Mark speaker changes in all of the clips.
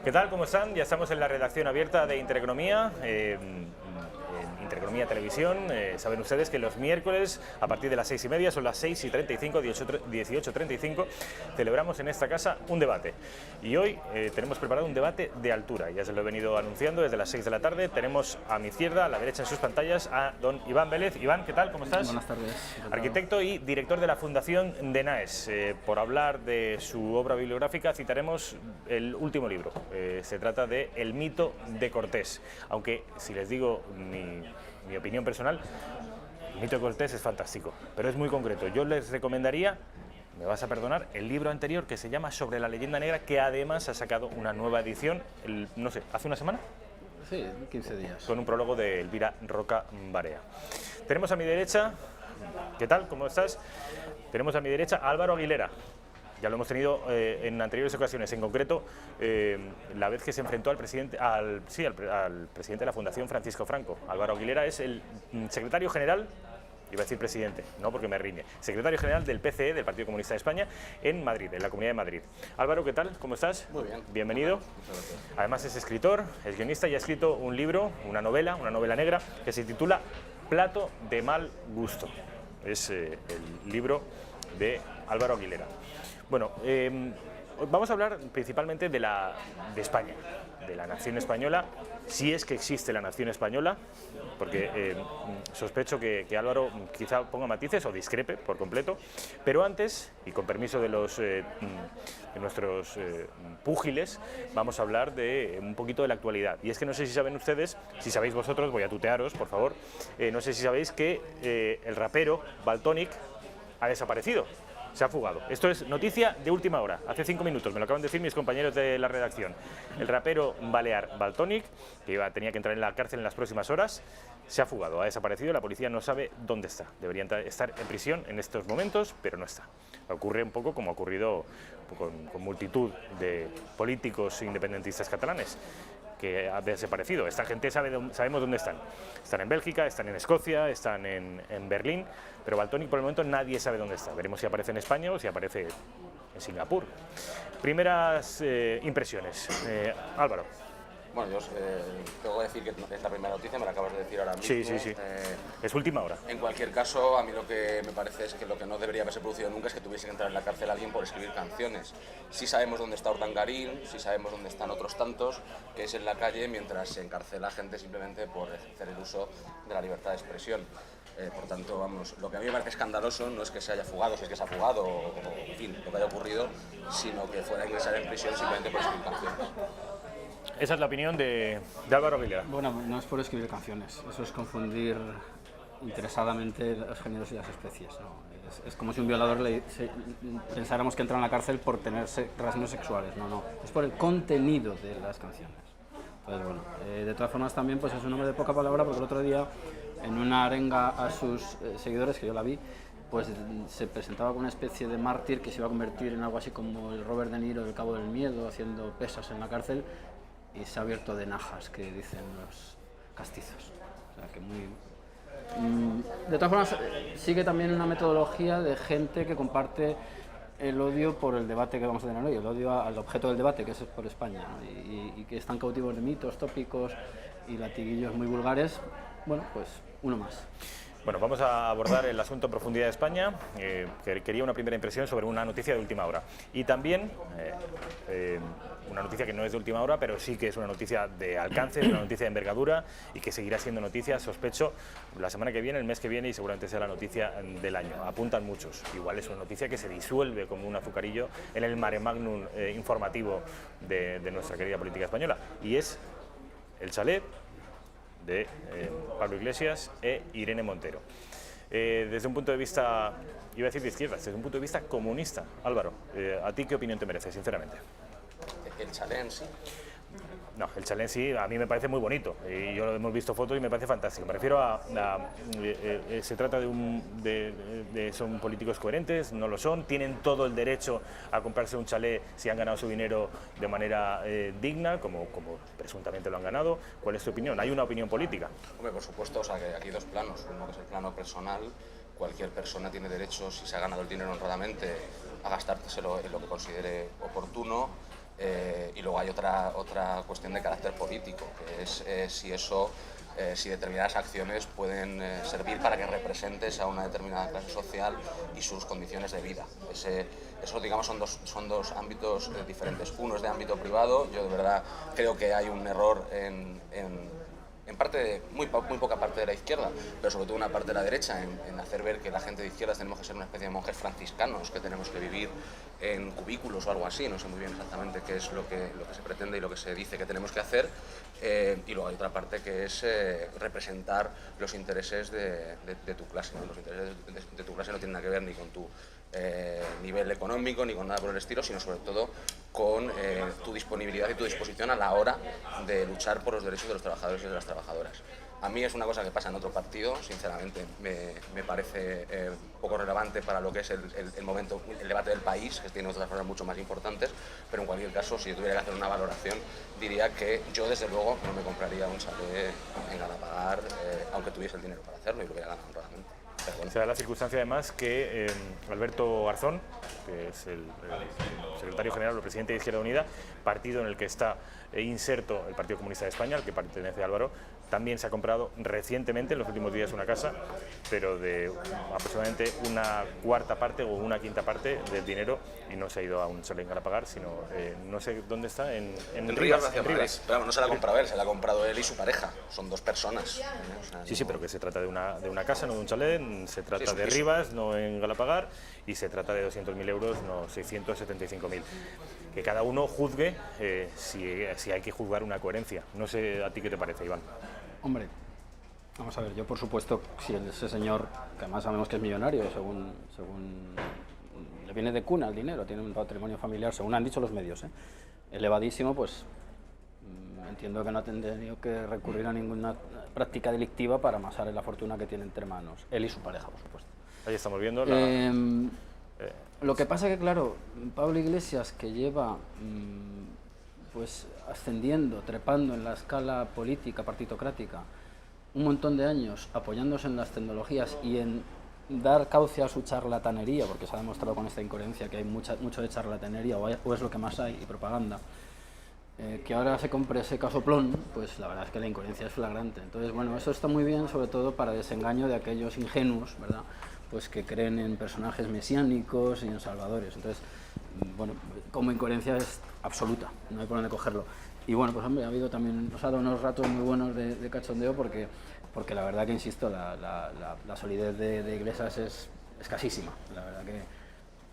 Speaker 1: ¿Qué tal? ¿Cómo están? Ya estamos en la redacción abierta de Intereconomía, Intereconomía Televisión. Saben ustedes que los miércoles, a partir de las 6:30, son las 6:35, 18:35, celebramos en esta casa un debate. Y hoy tenemos preparado un debate de altura. Ya se lo he venido anunciando desde las 6 de la tarde. Tenemos a mi izquierda, a la derecha en sus pantallas, a don Iván Vélez. Iván, ¿qué tal? ¿Cómo estás?
Speaker 2: Buenas tardes.
Speaker 1: Arquitecto y director de la Fundación de Naes. Por hablar de su obra bibliográfica citaremos el último libro. Se trata de El mito de Cortés. Aunque, si les digo mi opinión personal, el mito de Cortés es fantástico, pero es muy concreto. Yo les recomendaría, me vas a perdonar, el libro anterior que se llama Sobre la leyenda negra, que además ha sacado una nueva edición, no sé, ¿hace una semana?
Speaker 2: Sí, 15 días.
Speaker 1: Con un prólogo de Elvira Roca Barea. Tenemos a mi derecha, ¿qué tal? ¿Cómo estás? Tenemos a mi derecha a Álvaro Aguilera. Ya lo hemos tenido en anteriores ocasiones, en concreto la vez que se enfrentó al presidente de la Fundación Francisco Franco. Álvaro Aguilera es el secretario general, iba a decir presidente, no porque me riñe, secretario general del PCE, del Partido Comunista de España, en Madrid, en la Comunidad de Madrid. Álvaro, ¿qué tal? ¿Cómo estás?
Speaker 3: Muy bien.
Speaker 1: Bienvenido.
Speaker 3: Muchas gracias.
Speaker 1: Además es escritor, es guionista y ha escrito un libro, una novela negra, que se titula Plato de mal gusto. Es el libro de Álvaro Aguilera. Bueno, vamos a hablar principalmente de España, de la nación española, si es que existe la nación española, porque sospecho que Álvaro quizá ponga matices o discrepe por completo, pero antes, y con permiso de nuestros púgiles, vamos a hablar de un poquito de la actualidad. Y es que no sé si saben ustedes, si sabéis vosotros, voy a tutearos, por favor, no sé si sabéis que el rapero Valtonyc ha desaparecido. Se ha fugado. Esto es noticia de última hora, hace 5 minutos, me lo acaban de decir mis compañeros de la redacción. El rapero balear Valtonyc, que tenía que entrar en la cárcel en las próximas horas, se ha fugado, ha desaparecido, la policía no sabe dónde está. Debería estar en prisión en estos momentos, pero no está. Ocurre un poco como ha ocurrido con multitud de políticos independentistas catalanes, que ha desaparecido. Esta gente sabemos dónde están. Están en Bélgica, están en Escocia, están en Berlín, pero Valtonyc por el momento nadie sabe dónde está. Veremos si aparece en España o si aparece en Singapur. Primeras impresiones. Álvaro.
Speaker 3: Bueno, yo tengo que decir que es la primera noticia, me la acabas de decir ahora mismo.
Speaker 1: Sí. Es última hora.
Speaker 3: En cualquier caso, a mí lo que me parece es que lo que no debería haberse producido nunca es que tuviese que entrar en la cárcel alguien por escribir canciones. Sí sabemos dónde está Urdangarín, sí sabemos dónde están otros tantos, que es en la calle mientras se encarcela gente simplemente por ejercer el uso de la libertad de expresión. Por tanto, vamos, lo que a mí me parece escandaloso no es que se haya fugado, si es que se ha fugado, o en fin, lo que haya ocurrido, sino que fuera a ingresar en prisión simplemente por escribir canciones.
Speaker 1: Esa es la opinión de Álvaro Aguilera.
Speaker 2: Bueno, no es por escribir canciones, eso es confundir interesadamente los géneros y las especies, ¿no? Es como si un violador pensáramos que entra en la cárcel por tener rasgos sexuales, no, es por el contenido de las canciones. Entonces, bueno, de todas formas también pues es un hombre de poca palabra, porque el otro día en una arenga a sus seguidores, que yo la vi, pues se presentaba como una especie de mártir que se iba a convertir en algo así como el Robert De Niro del Cabo del Miedo, haciendo pesas en la cárcel, y se ha abierto de najas, que dicen los castizos. O sea, que muy... De todas formas, sigue también una metodología de gente que comparte el odio por el debate que vamos a tener hoy, el odio al objeto del debate, que es por España, ¿no? y que están cautivos de mitos, tópicos y latiguillos muy vulgares. Bueno, pues uno más.
Speaker 1: Bueno, vamos a abordar el asunto en profundidad de España. Quería una primera impresión sobre una noticia de última hora. Y también una noticia que no es de última hora, pero sí que es una noticia de alcance, una noticia de envergadura y que seguirá siendo noticia, sospecho, la semana que viene, el mes que viene y seguramente sea la noticia del año. Apuntan muchos. Igual es una noticia que se disuelve como un azucarillo en el mare magnum informativo de nuestra querida política española. Y es el chalet de Pablo Iglesias e Irene Montero. Desde un punto de vista, iba a decir de izquierdas, desde un punto de vista comunista, Álvaro, ¿a ti qué opinión te merece, sinceramente?
Speaker 3: El chalet en sí.
Speaker 1: No, el chalet sí, a mí me parece muy bonito y yo hemos visto fotos y me parece fantástico. Me refiero se trata son políticos coherentes, no lo son, tienen todo el derecho a comprarse un chalet si han ganado su dinero de manera digna, como presuntamente lo han ganado. ¿Cuál es tu opinión? ¿Hay una opinión política?
Speaker 3: Hombre, por supuesto, o sea, que aquí hay dos planos. Uno que es el plano personal. Cualquier persona tiene derecho, si se ha ganado el dinero honradamente, a gastárselo en lo que considere oportuno. Y luego hay otra cuestión de carácter político, que es si determinadas acciones pueden servir para que representes a una determinada clase social y sus condiciones de vida. Eso, digamos, son dos ámbitos diferentes. Uno es de ámbito privado. Yo de verdad creo que hay un error en parte, muy poca parte de la izquierda, pero sobre todo una parte de la derecha, en hacer ver que la gente de izquierdas tenemos que ser una especie de monjes franciscanos, que tenemos que vivir en cubículos o algo así. No sé muy bien exactamente qué es lo que se pretende y lo que se dice que tenemos que hacer. Y luego hay otra parte que es representar los intereses de tu clase, ¿no? Los intereses de tu clase no tienen nada que ver ni con tu nivel económico ni con nada por el estilo, sino sobre todo con tu disponibilidad y tu disposición a la hora de luchar por los derechos de los trabajadores y de las trabajadoras. A mí es una cosa que pasa en otro partido, sinceramente me parece poco relevante para lo que es el momento, el debate del país, que tiene otras cosas mucho más importantes, pero en cualquier caso, si yo tuviera que hacer una valoración, diría que yo desde luego no me compraría un chalet en Galapagar, aunque tuviese el dinero para hacerlo y lo hubiera ganado honradamente.
Speaker 1: O sea, la circunstancia además que Alberto Garzón, que es el secretario general o presidente de Izquierda Unida, partido en el que está inserto el Partido Comunista de España, al que pertenece Álvaro, también se ha comprado recientemente, en los últimos días, una casa, pero de aproximadamente una cuarta parte o una quinta parte del dinero, y no se ha ido a un chalet en Galapagar, sino no sé dónde está, en Rivas.
Speaker 3: Pero bueno, no se la ha comprado él, se la ha comprado él y su pareja, son dos personas. O sea,
Speaker 1: sí, pero que se trata de una casa, no de un chalet, se trata de Rivas, no en Galapagar, y se trata de 200.000 euros, no 675.000. Que cada uno juzgue si hay que juzgar una coherencia. No sé a ti qué te parece, Iván.
Speaker 2: Hombre, vamos a ver, yo por supuesto, si ese señor, que además sabemos que es millonario, según le viene de cuna el dinero, tiene un patrimonio familiar, según han dicho los medios, elevadísimo, pues entiendo que no ha tenido que recurrir a ninguna práctica delictiva para amasar la fortuna que tiene entre manos, él y su pareja, por supuesto.
Speaker 1: Ahí estamos viendo
Speaker 2: lo que pasa que, claro, Pablo Iglesias, que lleva pues ascendiendo, trepando en la escala política, partitocrática, un montón de años apoyándose en las tecnologías y en dar cauce a su charlatanería, porque se ha demostrado con esta incoherencia que hay mucho de charlatanería, o es lo que más hay, y propaganda, que ahora se compre ese casoplón, pues la verdad es que la incoherencia es flagrante. Entonces, bueno, eso está muy bien, sobre todo para desengaño de aquellos ingenuos, ¿verdad?, pues que creen en personajes mesiánicos y en salvadores. Entonces, bueno, como incoherencia es absoluta, no hay por dónde cogerlo. Y bueno, pues hombre, ha habido también, nos ha dado unos ratos muy buenos de cachondeo, porque la verdad que, insisto, la solidez de Iglesias es escasísima. La verdad que,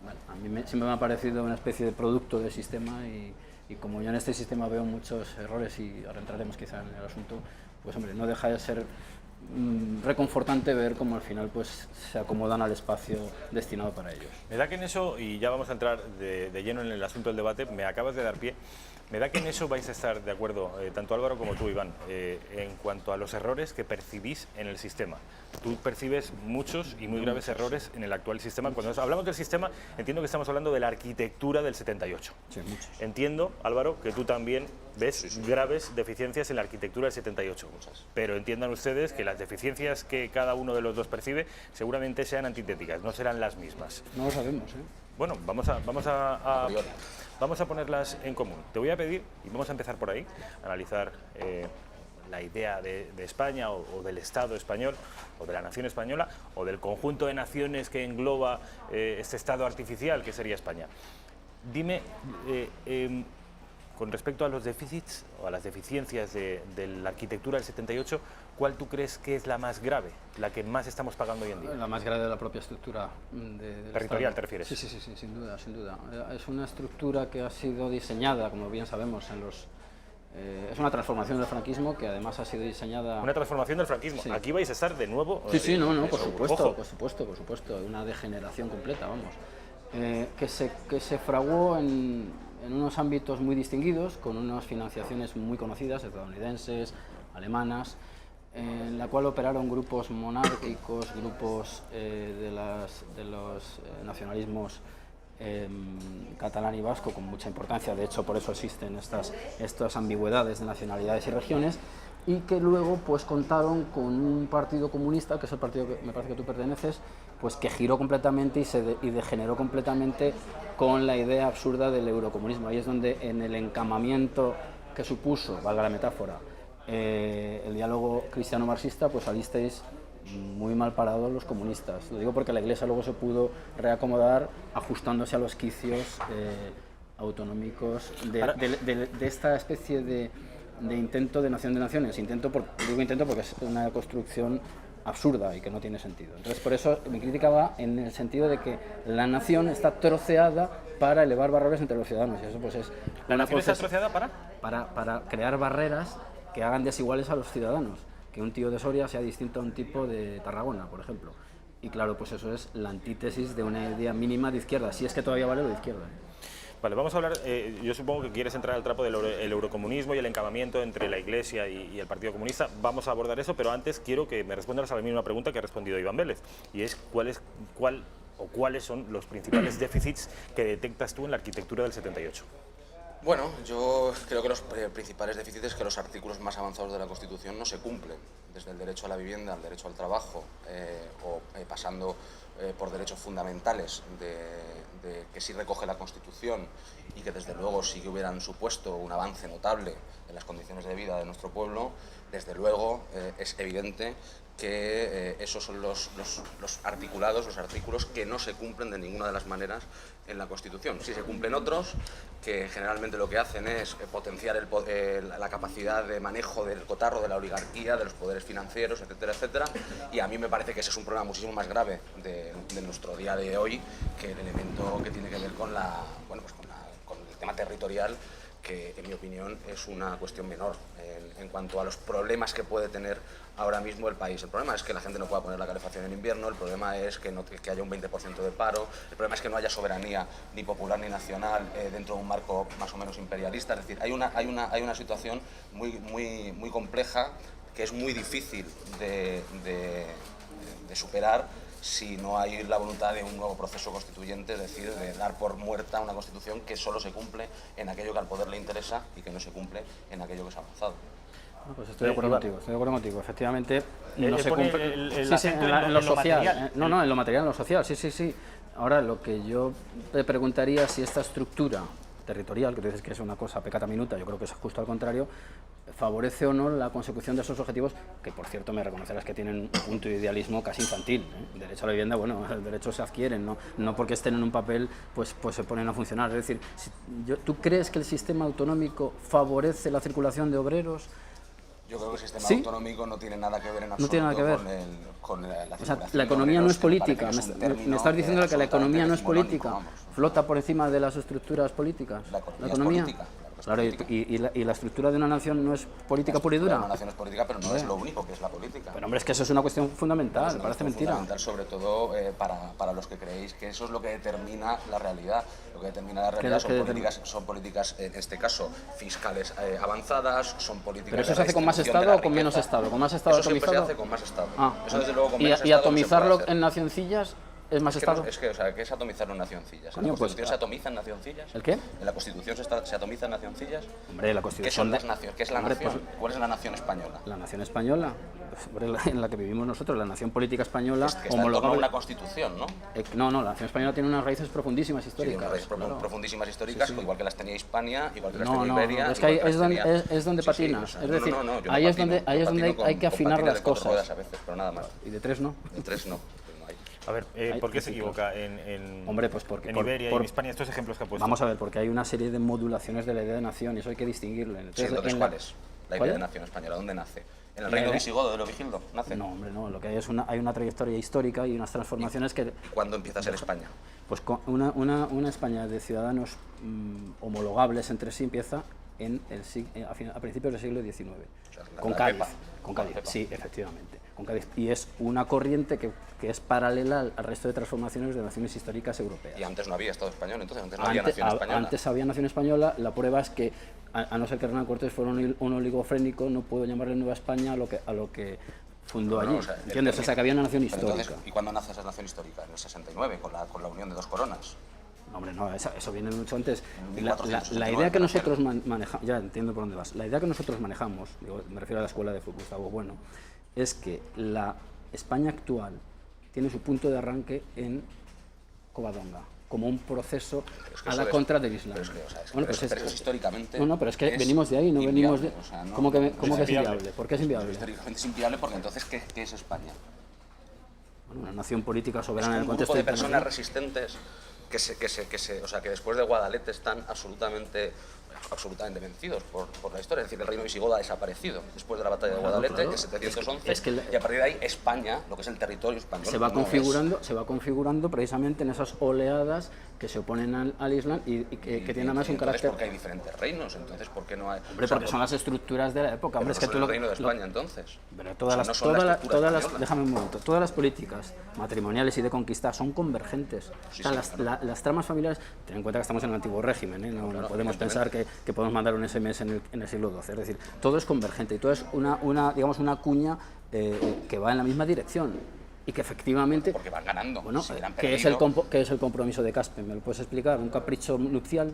Speaker 2: bueno, a mí siempre me ha parecido una especie de producto del sistema, y como yo en este sistema veo muchos errores, y ahora entraremos quizá en el asunto, pues hombre, no deja de ser reconfortante ver cómo al final pues se acomodan al espacio destinado para ellos.
Speaker 1: Me da que en eso, y ya vamos a entrar de lleno en el asunto del debate, me acabas de dar pie, me da que en eso vais a estar de acuerdo, tanto Álvaro como tú, Iván, en cuanto a los errores que percibís en el sistema. Tú percibes muchos y muy graves errores en el actual sistema. Cuando hablamos del sistema, entiendo que estamos hablando de la arquitectura del 78.
Speaker 2: Sí, muchos.
Speaker 1: Entiendo, Álvaro, que tú también ves graves deficiencias en la arquitectura del 78.
Speaker 3: Muchas.
Speaker 1: Pero entiendan ustedes que las deficiencias que cada uno de los dos percibe seguramente sean antitéticas, no serán las mismas.
Speaker 2: No lo sabemos,
Speaker 1: Bueno, vamos a ponerlas en común. Te voy a pedir, y vamos a empezar por ahí, analizar la idea de España o del Estado español, o de la nación española, o del conjunto de naciones que engloba este Estado artificial que sería España. Dime, con respecto a los déficits o a las deficiencias de la arquitectura del 78, ¿cuál tú crees que es la más grave, la que más estamos pagando hoy en día?
Speaker 2: La más grave de la propia estructura
Speaker 1: territorial, ¿te refieres?
Speaker 2: Sí, sin duda, sin duda. Es una estructura que ha sido diseñada, como bien sabemos, es una transformación del franquismo que además ha sido diseñada...
Speaker 1: Una transformación del franquismo. Sí. Aquí vais a estar de nuevo...
Speaker 2: Sí, no, por supuesto, una degeneración completa, vamos. Que se fraguó en unos ámbitos muy distinguidos, con unas financiaciones muy conocidas, estadounidenses, alemanas, en la cual operaron grupos monárquicos, grupos de los nacionalismos catalán y vasco con mucha importancia. De hecho, por eso existen estas ambigüedades de nacionalidades y regiones, y que luego pues contaron con un partido comunista, que es el partido que me parece que tú perteneces, pues que giró completamente y degeneró completamente con la idea absurda del eurocomunismo. Ahí es donde, en el encamamiento que supuso, valga la metáfora, el diálogo cristiano-marxista, pues salisteis muy mal parados los comunistas. Lo digo porque la Iglesia luego se pudo reacomodar ajustándose a los quicios autonómicos de esta especie de intento de nación de naciones. Digo intento porque es una construcción absurda y que no tiene sentido. Entonces, por eso mi crítica va en el sentido de que la nación está troceada para elevar barreras entre los ciudadanos. Y eso, pues, es
Speaker 1: ¿La nación está troceada
Speaker 2: para crear barreras que hagan desiguales a los ciudadanos. Que un tío de Soria sea distinto a un tipo de Tarragona, por ejemplo. Y claro, pues eso es la antítesis de una idea mínima de izquierda, si es que todavía vale lo de izquierda.
Speaker 1: Vale, vamos a hablar, yo supongo que quieres entrar al trapo del eurocomunismo y el encamamiento entre la Iglesia y el Partido Comunista. Vamos a abordar eso, pero antes quiero que me respondas a la misma pregunta que ha respondido Iván Vélez, y es cuáles son los principales déficits que detectas tú en la arquitectura del 78.
Speaker 3: Bueno, yo creo que los principales déficits es que los artículos más avanzados de la Constitución no se cumplen, desde el derecho a la vivienda, al derecho al trabajo, pasando por derechos fundamentales que sí recoge la Constitución y que desde luego sí que hubieran supuesto un avance notable en las condiciones de vida de nuestro pueblo. Desde luego es evidente que esos son los articulados, los artículos que no se cumplen de ninguna de las maneras en la Constitución. Sí se cumplen otros, que generalmente lo que hacen es potenciar la capacidad de manejo del cotarro, de la oligarquía, de los poderes financieros, etcétera, etcétera. Y a mí me parece que ese es un problema muchísimo más grave de nuestro día de hoy que el elemento que tiene que ver con el tema territorial, que en mi opinión es una cuestión menor en cuanto a los problemas que puede tener ahora mismo el país. El problema es que la gente no pueda poner la calefacción en invierno, el problema es que haya un 20% de paro, el problema es que no haya soberanía ni popular ni nacional dentro de un marco más o menos imperialista. Es decir, hay una situación muy compleja que es muy difícil de superar si no hay la voluntad de un nuevo proceso constituyente, es decir, de dar por muerta una Constitución que solo se cumple en aquello que al poder le interesa y que no se cumple en aquello que se ha avanzado.
Speaker 2: No, pues estoy de acuerdo contigo. Efectivamente, no se
Speaker 1: pone
Speaker 2: cumple.
Speaker 1: Sí,
Speaker 2: en lo social. En lo material, en lo social, sí. Ahora, lo que yo te preguntaría, si esta estructura territorial, que tú dices que es una cosa peccata minuta, yo creo que es justo al contrario, favorece o no la consecución de esos objetivos, que por cierto me reconocerás que tienen un punto de idealismo casi infantil. El derecho a la vivienda, bueno, los derechos se adquieren, no porque estén en un papel pues se ponen a funcionar. Es decir, ¿tú crees que el sistema autonómico favorece la circulación de obreros?
Speaker 3: Yo creo que el sistema autonómico no tiene nada que ver en absoluto con la circulación.
Speaker 2: O sea, la economía no es política. Me estás diciendo que la economía no es política. ¿Flota por encima de las estructuras políticas?
Speaker 3: La economía es política.
Speaker 2: Claro, y la estructura de una nación no es política pura y dura.
Speaker 3: Una nación es política, pero no es lo único que es la política.
Speaker 2: Pero hombre, es que eso es una cuestión fundamental, parece mentira.
Speaker 3: Fundamental, sobre todo para los que creéis que eso es lo que determina la realidad. Lo que determina la realidad son políticas, en este caso, fiscales avanzadas, son políticas.
Speaker 2: ¿Pero eso se hace con más Estado o con menos Estado? ¿Con más Estado
Speaker 3: atomizado? Eso siempre se hace con más Estado. Eso desde luego con menos Estado.
Speaker 2: ¿Y atomizarlo en nacioncillas? ¿Es más Estado?
Speaker 3: ¿Qué es atomizarlo en nacioncillas? ¿En la Constitución se atomiza en nacioncillas?
Speaker 2: ¿El qué?
Speaker 3: ¿En la Constitución se atomiza en nacioncillas?
Speaker 2: Hombre, la Constitución...
Speaker 3: ¿Qué son las naciones? ¿Qué es la nación? ¿Cuál es la nación española?
Speaker 2: La nación española, en la que vivimos nosotros, la nación política española...
Speaker 3: Es que está en torno a una Constitución, ¿no?
Speaker 2: No, la nación española tiene unas raíces profundísimas históricas.
Speaker 3: Sí, unas raíces profundísimas históricas, igual que las tenía Hispania, igual que las tenía Iberia...
Speaker 2: No, es que ahí es donde patinas. Es decir, ahí es donde hay que afinar las cosas.
Speaker 3: A veces, pero nada más.
Speaker 2: ¿Y de tres no?
Speaker 3: De tres no.
Speaker 1: A ver, ¿por qué se equivoca
Speaker 2: Hombre, pues porque,
Speaker 1: en Iberia y en Hispania estos ejemplos que ha puesto?
Speaker 2: Vamos a ver, porque hay una serie de modulaciones de la idea de nación y eso hay que distinguirlo.
Speaker 3: Entonces, ¿cuál es la idea de nación española? ¿Dónde nace? ¿En el reino visigodo de Leovigildo nace?
Speaker 2: No, hombre, no. Lo que hay es hay una trayectoria histórica y unas transformaciones que...
Speaker 3: ¿Cuándo empieza a ser España?
Speaker 2: Pues una España de ciudadanos homologables entre sí empieza a principios del siglo XIX. O sea, con Cádiz. Sí, efectivamente. Con Cádiz. Y es una corriente que es paralela al resto de transformaciones de naciones históricas europeas.
Speaker 3: Y antes no había Estado español, entonces antes no había nación española.
Speaker 2: Antes había nación española. La prueba es que, a no ser que Hernán Cortés fuera un oligofrénico, no puedo llamarle Nueva España a lo que fundó allí. ¿Entiendes? O sea, que había una nación histórica.
Speaker 3: Entonces, ¿y cuándo nace esa nación histórica? En el 69, con la unión de dos coronas.
Speaker 2: No, hombre, no, eso viene mucho antes. La idea que nosotros manejamos, ya entiendo por dónde vas, la idea que nosotros manejamos, me refiero a la escuela de Gustavo Bueno, es que la España actual tiene su punto de arranque en Covadonga, como un proceso a la
Speaker 3: eso
Speaker 2: contra del Islam.
Speaker 3: Pero es que, o sea,
Speaker 2: Bueno,
Speaker 3: pero
Speaker 2: pues
Speaker 3: eso históricamente.
Speaker 2: No, pero es que venimos de ahí, no
Speaker 3: inviable,
Speaker 2: venimos de.
Speaker 3: o sea, no-
Speaker 2: ¿Cómo que
Speaker 3: no
Speaker 2: es inviable? ¿Por qué es inviable?
Speaker 3: Históricamente es inviable porque entonces, ¿qué es España?
Speaker 2: Bueno, una nación política
Speaker 3: Es
Speaker 2: soberana en el
Speaker 3: un
Speaker 2: contexto
Speaker 3: grupo de
Speaker 2: internacional.
Speaker 3: personas resistentes o sea, que después de Guadalete están absolutamente vencidos por la historia. Es decir, el reino visigodo ha desaparecido después de la batalla de Guadalete,
Speaker 2: claro.
Speaker 3: en 711,
Speaker 2: Es que
Speaker 3: y a partir de ahí España, lo que es el territorio español,
Speaker 2: se va
Speaker 3: no
Speaker 2: configurando precisamente en esas oleadas que se oponen al Islam y que tienen además un
Speaker 3: entonces,
Speaker 2: carácter.
Speaker 3: ¿por qué hay diferentes reinos? Entonces, ¿por qué no hay...?
Speaker 2: Hombre, porque son las estructuras de la época. Hombre, es que tú
Speaker 3: el
Speaker 2: lo
Speaker 3: reino de España, entonces.
Speaker 2: Pero
Speaker 3: O sea, no son la estructura española.
Speaker 2: déjame un momento, todas las políticas matrimoniales y de conquista son convergentes.
Speaker 3: Sí,
Speaker 2: o sea,
Speaker 3: sí,
Speaker 2: las tramas familiares, ten en cuenta que estamos en el antiguo régimen, ¿eh? No podemos pensar que podemos mandar un SMS en el siglo XII. Es decir, todo es convergente y todo es una cuña que va en la misma dirección. Y que efectivamente,
Speaker 3: Porque van ganando.
Speaker 2: bueno,
Speaker 3: Si hubieran
Speaker 2: ¿qué es el compromiso de Caspe? ¿Me lo puedes explicar? ¿Un capricho nupcial?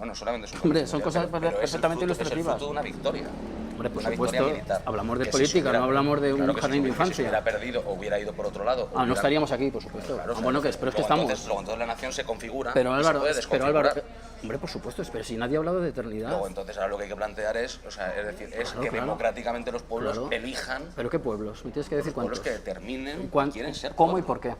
Speaker 3: No solamente es un
Speaker 2: Hombre,
Speaker 3: conflicto
Speaker 2: son
Speaker 3: mundial,
Speaker 2: cosas
Speaker 3: pero
Speaker 2: perfectamente
Speaker 3: es el fruto
Speaker 2: ilustrativas.
Speaker 3: de una victoria.
Speaker 2: Hombre, por
Speaker 3: Una victoria
Speaker 2: supuesto,
Speaker 3: militar.
Speaker 2: hablamos de
Speaker 3: Que
Speaker 2: política,
Speaker 3: si se hubiera-
Speaker 2: no hablamos de un
Speaker 3: claro que
Speaker 2: jardín de
Speaker 3: si
Speaker 2: infancia.
Speaker 3: se hubiera perdido o hubiera ido por otro lado.
Speaker 2: No estaríamos aquí, por supuesto.
Speaker 3: Claro, o sea,
Speaker 2: Bueno, pero es que estamos.
Speaker 3: Luego entonces la nación se configura.
Speaker 2: Pero
Speaker 3: y
Speaker 2: Álvaro,
Speaker 3: se puede desconfigurar.
Speaker 2: hombre, por supuesto, pero si nadie ha hablado de eternidad.
Speaker 3: Luego entonces ahora lo que hay que plantear es, que
Speaker 2: claro.
Speaker 3: democráticamente los pueblos
Speaker 2: Claro.
Speaker 3: elijan
Speaker 2: ¿Pero qué pueblos? ¿Me tienes que decir
Speaker 3: pueblos
Speaker 2: cuántos?
Speaker 3: que determinen
Speaker 2: ¿Cuán-
Speaker 3: quieren ser
Speaker 2: ¿Cómo y
Speaker 3: pueblo.
Speaker 2: por qué?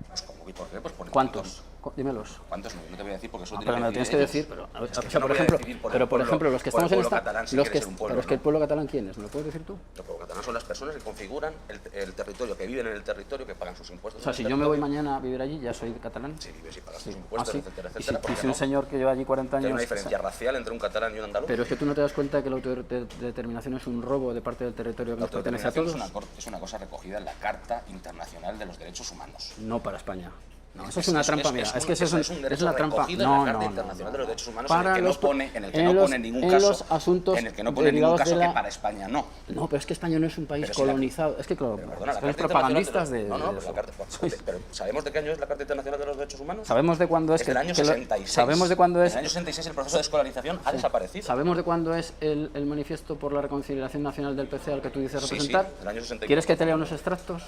Speaker 3: Pues ¿cómo y por qué? Pues por
Speaker 2: ¿Cuántos? Dímelos.
Speaker 3: ¿Cuántos? No te voy a decir porque eso
Speaker 2: Pero me lo tienes que
Speaker 3: ellos.
Speaker 2: decir, pero,
Speaker 3: Es que
Speaker 2: o sea,
Speaker 3: yo no
Speaker 2: por
Speaker 3: voy a
Speaker 2: ejemplo,
Speaker 3: decidir por
Speaker 2: pero
Speaker 3: el
Speaker 2: por
Speaker 3: pueblo-
Speaker 2: ejemplo, los que
Speaker 3: por el
Speaker 2: estamos en
Speaker 3: pueblo
Speaker 2: esta,
Speaker 3: catalán si
Speaker 2: los
Speaker 3: quiere
Speaker 2: que,
Speaker 3: ser un pueblo,
Speaker 2: pero es que el
Speaker 3: ¿no?
Speaker 2: pueblo catalán, ¿quién es? ¿Me lo puedes decir tú?
Speaker 3: El pueblo catalán son las personas que configuran el territorio, que viven en el territorio, que pagan sus impuestos.
Speaker 2: O sea, si yo me voy mañana a vivir allí, ya soy catalán.
Speaker 3: Si vives y pagas
Speaker 2: Sí.
Speaker 3: tus impuestos,
Speaker 2: sí.
Speaker 3: etcétera,
Speaker 2: Y si,
Speaker 3: etcétera. ¿por
Speaker 2: y
Speaker 3: qué
Speaker 2: si un
Speaker 3: no?
Speaker 2: señor que lleva allí 40
Speaker 3: Que hay
Speaker 2: años.
Speaker 3: una diferencia racial entre un catalán y un andaluz.
Speaker 2: Pero es que tú no te das cuenta de que la autodeterminación es un robo de parte del territorio que
Speaker 3: La
Speaker 2: nos pertenece a
Speaker 3: autodeterminación
Speaker 2: todos.
Speaker 3: es una cosa recogida en la Carta Internacional de los Derechos Humanos.
Speaker 2: No para España. No, eso es una trampa, mira. Es que eso es
Speaker 3: derecho
Speaker 2: la trampa.
Speaker 3: recogido en
Speaker 2: No,
Speaker 3: la Carta
Speaker 2: no,
Speaker 3: Internacional de los Derechos Humanos,
Speaker 2: Para
Speaker 3: en el que no
Speaker 2: los-
Speaker 3: pone,
Speaker 2: en
Speaker 3: en
Speaker 2: los-
Speaker 3: ningún
Speaker 2: en
Speaker 3: caso,
Speaker 2: los asuntos
Speaker 3: en el que no pone en ningún
Speaker 2: derivados de
Speaker 3: caso
Speaker 2: la-
Speaker 3: que para España no.
Speaker 2: No, pero es que España no es un país
Speaker 3: Pero si la-
Speaker 2: colonizado. Es que, claro,
Speaker 3: Pero, perdona, la
Speaker 2: sois
Speaker 3: Carta
Speaker 2: propagandistas
Speaker 3: Internacional
Speaker 2: de.
Speaker 3: No,
Speaker 2: de
Speaker 3: pero,
Speaker 2: eso.
Speaker 3: la Carta, pero ¿sabemos de qué año es la Carta Internacional de los Derechos Humanos?
Speaker 2: Sabemos de cuándo es
Speaker 3: Es del año
Speaker 2: que
Speaker 3: 66.
Speaker 2: sabemos de cuándo es.
Speaker 3: En el año 66 el proceso de escolarización ha desaparecido.
Speaker 2: ¿Sabemos de cuándo es el manifiesto por la reconciliación nacional del PC al que tú dices
Speaker 3: Sí, sí,
Speaker 2: representar?
Speaker 3: del año 64.
Speaker 2: ¿Quieres que te lea unos extractos?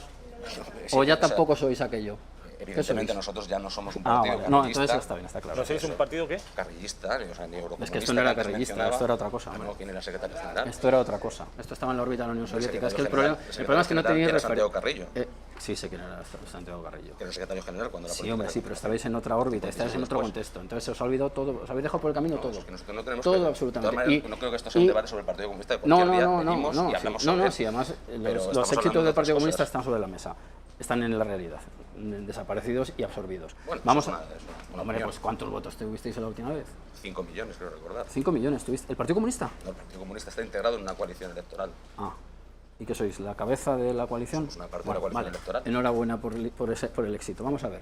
Speaker 3: Sí,
Speaker 2: ¿O ya
Speaker 3: o sea,
Speaker 2: tampoco sois aquello?
Speaker 3: Evidentemente
Speaker 2: ¿Qué sois?
Speaker 3: nosotros ya no somos un
Speaker 2: Ah,
Speaker 3: partido
Speaker 2: vale. No,
Speaker 3: carrillista.
Speaker 2: entonces está bien, está claro.
Speaker 1: ¿No sois un partido qué?
Speaker 3: Carrillista, o sea, ni eurocomunista.
Speaker 2: Es que esto no era
Speaker 3: que antes
Speaker 2: carrillista,
Speaker 3: mencionaba.
Speaker 2: esto era otra cosa,
Speaker 3: Ah,
Speaker 2: hombre.
Speaker 3: no, ¿quién era secretario general?
Speaker 2: Esto era otra cosa. Esto estaba en la órbita de la Unión Soviética. Es que el
Speaker 3: secretario
Speaker 2: problema es que no
Speaker 3: general,
Speaker 2: teníais
Speaker 3: que era Santiago
Speaker 2: referencia.
Speaker 3: Carrillo.
Speaker 2: Sí, sé quién era Santiago Carrillo.
Speaker 3: Que era el secretario general cuando la
Speaker 2: Sí,
Speaker 3: política
Speaker 2: hombre,
Speaker 3: era
Speaker 2: sí, pero estabais en otra órbita, estabais en otro
Speaker 3: después.
Speaker 2: contexto. Entonces os ha olvidado todo, os habéis dejado por el camino todo.
Speaker 3: Es que nosotros no tenemos
Speaker 2: Todo,
Speaker 3: que-
Speaker 2: absolutamente.
Speaker 3: De todas maneras,
Speaker 2: Y-
Speaker 3: no creo que esto sea un
Speaker 2: y-
Speaker 3: debate sobre el Partido Comunista. De
Speaker 2: No,
Speaker 3: cualquier
Speaker 2: no,
Speaker 3: día
Speaker 2: no,
Speaker 3: venimos
Speaker 2: no,
Speaker 3: y
Speaker 2: sí,
Speaker 3: hablamos
Speaker 2: no,
Speaker 3: sobre
Speaker 2: sí, además
Speaker 3: pero
Speaker 2: los
Speaker 3: estamos
Speaker 2: éxitos
Speaker 3: hablando de
Speaker 2: del
Speaker 3: otras
Speaker 2: Partido Comunista
Speaker 3: cosas.
Speaker 2: están sobre la mesa, están en la realidad, desaparecidos y absorbidos.
Speaker 3: Bueno,
Speaker 2: Vamos
Speaker 3: eso
Speaker 2: a...
Speaker 3: es una
Speaker 2: Hombre,
Speaker 3: opinión.
Speaker 2: pues ¿cuántos votos tuvisteis la última vez?
Speaker 3: 5 millones, creo recordar.
Speaker 2: 5 millones tuviste. ¿El Partido Comunista?
Speaker 3: No, el Partido Comunista está integrado en una coalición electoral.
Speaker 2: Ah. ¿Y qué sois? ¿La cabeza de la coalición?
Speaker 3: Somos una parte de la coalición electoral.
Speaker 2: Enhorabuena por el éxito. Vamos a ver.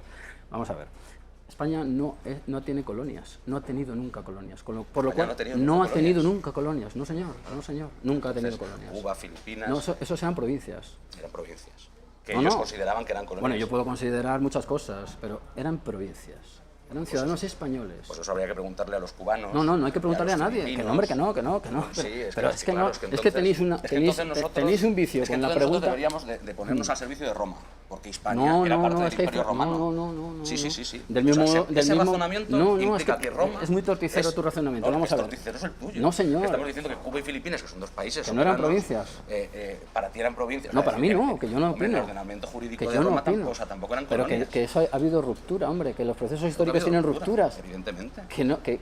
Speaker 2: España no tiene colonias, no ha tenido nunca colonias, por lo
Speaker 3: España
Speaker 2: cual
Speaker 3: no ha tenido
Speaker 2: no
Speaker 3: nunca
Speaker 2: ha tenido
Speaker 3: colonias.
Speaker 2: nunca colonias. No señor, nunca ha tenido
Speaker 3: Entonces,
Speaker 2: colonias.
Speaker 3: Cuba, Filipinas,
Speaker 2: No, eso eran provincias.
Speaker 3: eran provincias. Que
Speaker 2: No,
Speaker 3: ellos
Speaker 2: no.
Speaker 3: consideraban que eran colonias.
Speaker 2: Bueno, yo puedo considerar muchas cosas, pero eran provincias. Eran ciudadanos españoles.
Speaker 3: Pues eso habría que preguntarle a los cubanos.
Speaker 2: No hay que
Speaker 3: y
Speaker 2: preguntarle a
Speaker 3: los
Speaker 2: nadie. Que
Speaker 3: filipinos.
Speaker 2: no, hombre, que no.
Speaker 3: Sí,
Speaker 2: Pero
Speaker 3: es que
Speaker 2: no,
Speaker 3: claro,
Speaker 2: es que
Speaker 3: entonces-
Speaker 2: tenéis tenéis un vicio
Speaker 3: es que
Speaker 2: con la
Speaker 3: entonces nosotros
Speaker 2: pregunta.
Speaker 3: deberíamos de ponernos al servicio de Roma, porque Hispania
Speaker 2: No,
Speaker 3: era
Speaker 2: no,
Speaker 3: parte
Speaker 2: no,
Speaker 3: del
Speaker 2: es que
Speaker 3: Imperio Romano.
Speaker 2: no.
Speaker 3: Sí.
Speaker 2: Del mismo
Speaker 3: O sea,
Speaker 2: modo, del
Speaker 3: ese
Speaker 2: mismo
Speaker 3: razonamiento
Speaker 2: no, es
Speaker 3: implica
Speaker 2: que
Speaker 3: que Roma
Speaker 2: es muy torticero tu razonamiento.
Speaker 3: No,
Speaker 2: Vamos
Speaker 3: el
Speaker 2: a ver.
Speaker 3: torticero es el tuyo.
Speaker 2: No, señor.
Speaker 3: Estamos diciendo que Cuba y Filipinas, que son dos países
Speaker 2: Que no eran
Speaker 3: soberanos,
Speaker 2: provincias.
Speaker 3: para ti eran provincias.
Speaker 2: No,
Speaker 3: O sea,
Speaker 2: para mí
Speaker 3: decir
Speaker 2: no, que yo no
Speaker 3: hombre,
Speaker 2: opino.
Speaker 3: el ordenamiento jurídico
Speaker 2: Que
Speaker 3: de
Speaker 2: yo no
Speaker 3: Roma
Speaker 2: opino.
Speaker 3: tampoco, o sea, tampoco eran
Speaker 2: Pero
Speaker 3: colonias.
Speaker 2: que eso ha habido ruptura, hombre, que los procesos
Speaker 3: No ha
Speaker 2: históricos
Speaker 3: habido
Speaker 2: tienen
Speaker 3: ruptura,
Speaker 2: rupturas.
Speaker 3: Evidentemente.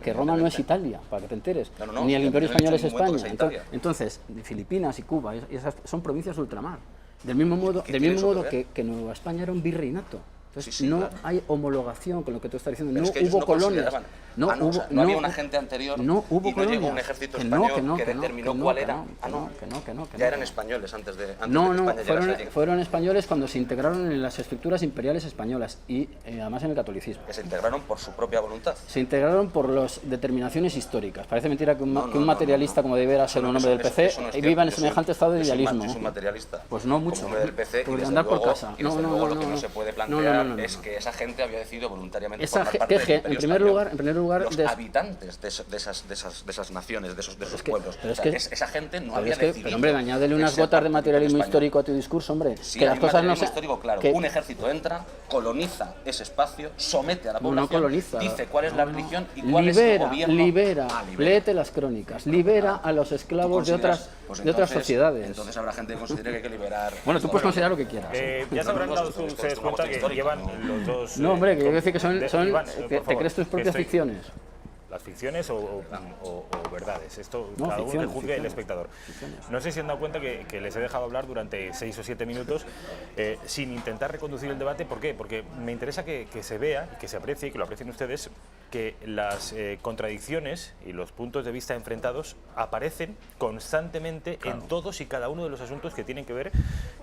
Speaker 2: Que Roma no es Italia, para que te enteres.
Speaker 3: No,
Speaker 2: Ni el
Speaker 3: yo
Speaker 2: Imperio
Speaker 3: no he
Speaker 2: Español es
Speaker 3: dicho en ningún momento
Speaker 2: España.
Speaker 3: que sea Italia.
Speaker 2: Entonces, Filipinas y Cuba, y esas son provincias de ultramar. Del mismo modo,
Speaker 3: ¿Qué tiene eso que ver?
Speaker 2: que Nueva España era un virreinato. Entonces,
Speaker 3: Sí,
Speaker 2: no
Speaker 3: claro.
Speaker 2: hay homologación con lo que tú estás diciendo.
Speaker 3: Pero
Speaker 2: No
Speaker 3: es que ellos
Speaker 2: hubo
Speaker 3: no
Speaker 2: colonias.
Speaker 3: consideraban- o sea, no había un agente anterior
Speaker 2: no hubo
Speaker 3: y no llegó
Speaker 2: colonias.
Speaker 3: un ejército
Speaker 2: Que
Speaker 3: español que
Speaker 2: que no,
Speaker 3: determinó
Speaker 2: que no,
Speaker 3: cuál
Speaker 2: que
Speaker 3: era.
Speaker 2: no,
Speaker 3: Ah, no.
Speaker 2: que
Speaker 3: Ya
Speaker 2: no.
Speaker 3: eran españoles antes de que
Speaker 2: No,
Speaker 3: España llegase allí.
Speaker 2: fueron españoles cuando se integraron en las estructuras imperiales españolas y además en el catolicismo.
Speaker 3: Que se integraron por su propia voluntad.
Speaker 2: Se integraron por las determinaciones históricas. Parece mentira que un,
Speaker 3: No,
Speaker 2: que un materialista como debiera ser un hombre del PC
Speaker 3: eso no es cierto.
Speaker 2: viva en
Speaker 3: Yo soy-
Speaker 2: semejante estado de
Speaker 3: yo soy
Speaker 2: idealismo.
Speaker 3: yo soy un materialista.
Speaker 2: Pues no mucho.
Speaker 3: Como hombre del PC y
Speaker 2: Por
Speaker 3: desde
Speaker 2: andar por
Speaker 3: luego-
Speaker 2: casa.
Speaker 3: y desde luego lo que no se puede plantear
Speaker 2: no.
Speaker 3: es que esa gente había decidido voluntariamente
Speaker 2: Esa
Speaker 3: formar parte del
Speaker 2: en
Speaker 3: Imperio
Speaker 2: primer
Speaker 3: Español.
Speaker 2: lugar,
Speaker 3: los habitantes de esas naciones, de esos pueblos.
Speaker 2: pero
Speaker 3: O sea, esa gente no había decidido.
Speaker 2: Pero hombre, añádele unas
Speaker 3: ser
Speaker 2: gotas de
Speaker 3: parte del
Speaker 2: materialismo
Speaker 3: Imperio
Speaker 2: histórico a tu discurso, hombre.
Speaker 3: Sí,
Speaker 2: que
Speaker 3: hay
Speaker 2: las cosas no
Speaker 3: materialismo
Speaker 2: se...
Speaker 3: histórico, claro.
Speaker 2: que-
Speaker 3: Un ejército entra, coloniza ese espacio, somete a la
Speaker 2: No,
Speaker 3: población,
Speaker 2: no coloniza.
Speaker 3: dice cuál es la religión y cuál es el
Speaker 2: libera,
Speaker 3: gobierno.
Speaker 2: libera,
Speaker 3: Ah,
Speaker 2: léete las crónicas, libera a los
Speaker 3: ¿Tú
Speaker 2: esclavos de
Speaker 3: consideras?
Speaker 2: otras,
Speaker 3: Pues
Speaker 2: de otras
Speaker 3: entonces-
Speaker 2: sociedades.
Speaker 3: Entonces habrá gente que considere que hay que liberar.
Speaker 2: Bueno, tú puedes considerar lo que quieras.
Speaker 1: Ya se habrán dado
Speaker 3: Esto es
Speaker 1: ustedes
Speaker 3: una
Speaker 1: cuenta
Speaker 3: cuestión
Speaker 1: que
Speaker 3: histórica,
Speaker 1: llevan
Speaker 3: ¿no?
Speaker 1: los dos...
Speaker 2: No, hombre, que yo quiero decir que son
Speaker 1: Iván,
Speaker 2: te
Speaker 1: por favor,
Speaker 2: crees tus
Speaker 1: que
Speaker 2: propias
Speaker 1: estoy-
Speaker 2: ficciones.
Speaker 1: Las ficciones o verdades. Esto
Speaker 2: No,
Speaker 1: cada uno
Speaker 2: ficciones,
Speaker 1: que juzgue el
Speaker 2: ficciones.
Speaker 1: espectador.
Speaker 2: Ficciones.
Speaker 1: No sé si han dado cuenta que les he dejado hablar durante 6 o 7 minutos sin intentar reconducir el debate. ¿Por qué? Porque me interesa que se vea, que se aprecie y que lo aprecien ustedes, que las contradicciones y los puntos de vista enfrentados aparecen constantemente en todos y cada uno de los asuntos que tienen que ver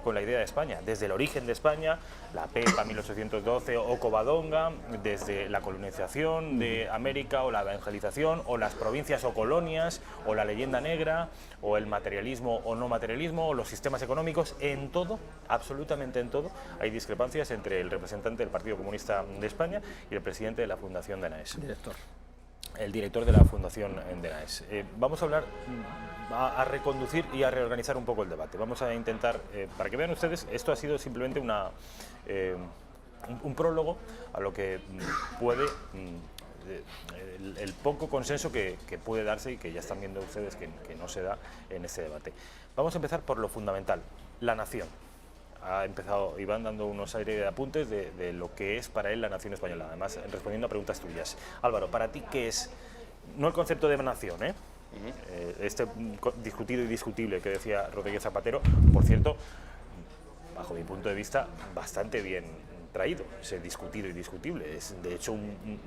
Speaker 1: con la idea de España. Desde el origen de España, la PEPA 1812 o Covadonga, desde la colonización de América o la evangelización, o las provincias o colonias, o la leyenda negra, o el materialismo o no materialismo, o los sistemas económicos. En todo, absolutamente en todo, hay discrepancias entre el representante del Partido Comunista de España y el presidente de la Fundación de Enaes. El director de la Fundación de Enaes. Vamos a hablar, a reconducir y a reorganizar un poco el debate. Vamos a intentar, para que vean ustedes, esto ha sido simplemente un prólogo a lo que puede, el poco consenso que puede darse y que ya están viendo ustedes que no se da en este debate. Vamos a empezar por lo fundamental, la nación. Ha empezado Iván dando unos aires de apuntes de lo que es para él la nación española, además respondiendo a preguntas tuyas. Álvaro, para ti, ¿qué es? No el concepto de nación, este discutido y discutible que decía Rodríguez Zapatero, por cierto, bajo mi punto de vista, bastante bien traído, ese discutido y discutible. Es, de hecho,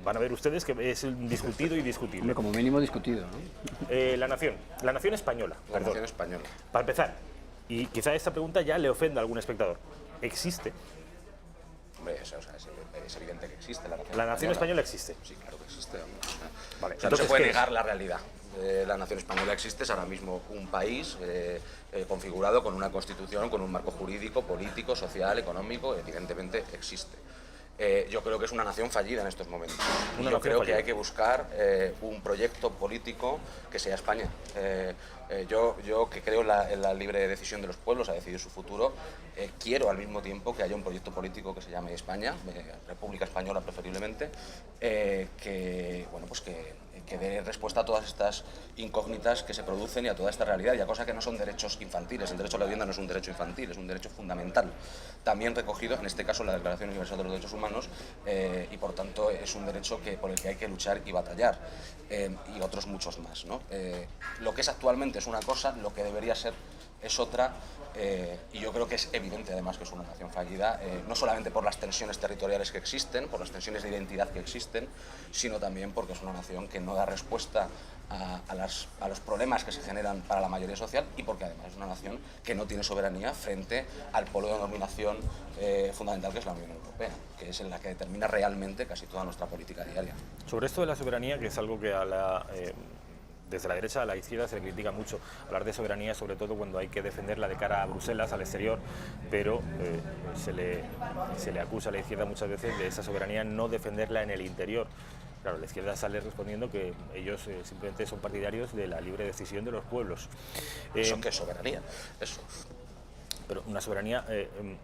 Speaker 1: van a ver ustedes que es un discutido y discutible.
Speaker 2: Hombre, como mínimo discutido, ¿no?
Speaker 1: La nación española,
Speaker 3: La
Speaker 1: perdón.
Speaker 3: nación española.
Speaker 1: Para empezar, y quizá esta pregunta ya le ofenda a algún espectador, ¿existe?
Speaker 3: Hombre, es evidente que existe la nación
Speaker 1: La nación española existe.
Speaker 3: Sí, claro que existe. Hombre.
Speaker 1: Vale,
Speaker 3: O sea, no
Speaker 1: entonces,
Speaker 3: se puede
Speaker 1: ¿qué es?
Speaker 3: negar la realidad. La nación española existe, es ahora mismo un país configurado con una constitución, con un marco jurídico, político, social, económico, evidentemente existe. Yo creo que es una nación fallida en estos momentos. Y yo creo que hay que buscar un proyecto político que sea España. Yo que creo en la libre decisión de los pueblos a decidir su futuro, quiero al mismo tiempo que haya un proyecto político que se llame España, República Española preferiblemente, que dé respuesta a todas estas incógnitas que se producen y a toda esta realidad y a cosas que no son derechos infantiles. El derecho a la vivienda no es un derecho infantil, es un derecho fundamental, también recogido en este caso en la Declaración Universal de los Derechos Humanos, y por tanto es un derecho por el que hay que luchar y batallar, y otros muchos más, ¿no? Lo que es actualmente es una cosa, lo que debería ser es otra, y yo creo que es evidente además que es una nación fallida, no solamente por las tensiones territoriales que existen, por las tensiones de identidad que existen, sino también porque es una nación que no da respuesta a los problemas que se generan para la mayoría social, y porque además es una nación que no tiene soberanía frente al polo de dominación fundamental que es la Unión Europea, que es en la que determina realmente casi toda nuestra política diaria.
Speaker 1: Sobre esto de la soberanía, que es algo que desde la derecha a la izquierda se le critica mucho, hablar de soberanía, sobre todo cuando hay que defenderla de cara a Bruselas, al exterior, pero se le acusa a la izquierda muchas veces de esa soberanía no defenderla en el interior. Claro, la izquierda sale respondiendo que ellos simplemente son partidarios de la libre decisión de los pueblos.
Speaker 3: ¿Eso qué es soberanía? Eso.
Speaker 1: Pero una soberanía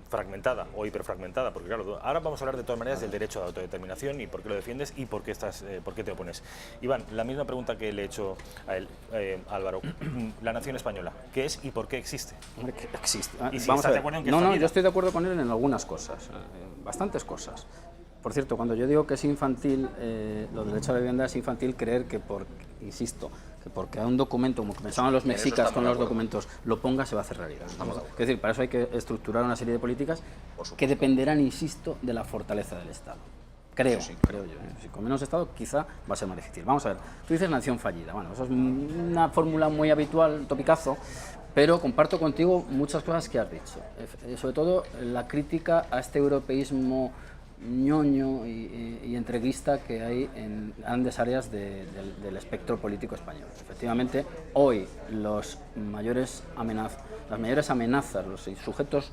Speaker 1: fragmentada o hiperfragmentada, porque claro, ahora vamos a hablar de todas maneras del derecho a la autodeterminación y por qué lo defiendes y por qué te opones. Iván, la misma pregunta que le he hecho a él, Álvaro, la nación española, ¿qué es y por qué existe?
Speaker 2: Hombre, que existe.
Speaker 1: Y si
Speaker 2: Vamos
Speaker 1: estás
Speaker 2: a ver.
Speaker 1: de acuerdo en que
Speaker 2: No,
Speaker 1: está
Speaker 2: no,
Speaker 1: bien.
Speaker 2: yo estoy de acuerdo con él en algunas cosas, bastantes cosas. Por cierto, cuando yo digo que es infantil, lo del derecho a la vivienda es infantil creer que, insisto, que porque a un documento, como pensaban los mexicas con los documentos, lo ponga, se va a hacer realidad. Es decir, para eso hay que estructurar una serie de políticas que dependerán, insisto, de la fortaleza del Estado. Creo yo. Si con menos Estado quizá va a ser más difícil. Vamos a ver, tú dices nación fallida. Bueno, eso es una fórmula muy habitual, topicazo, pero comparto contigo muchas cosas que has dicho. Sobre todo la crítica a este europeísmo ñoño y entreguista que hay en grandes áreas del espectro político español. Efectivamente, hoy las mayores amenazas, los sujetos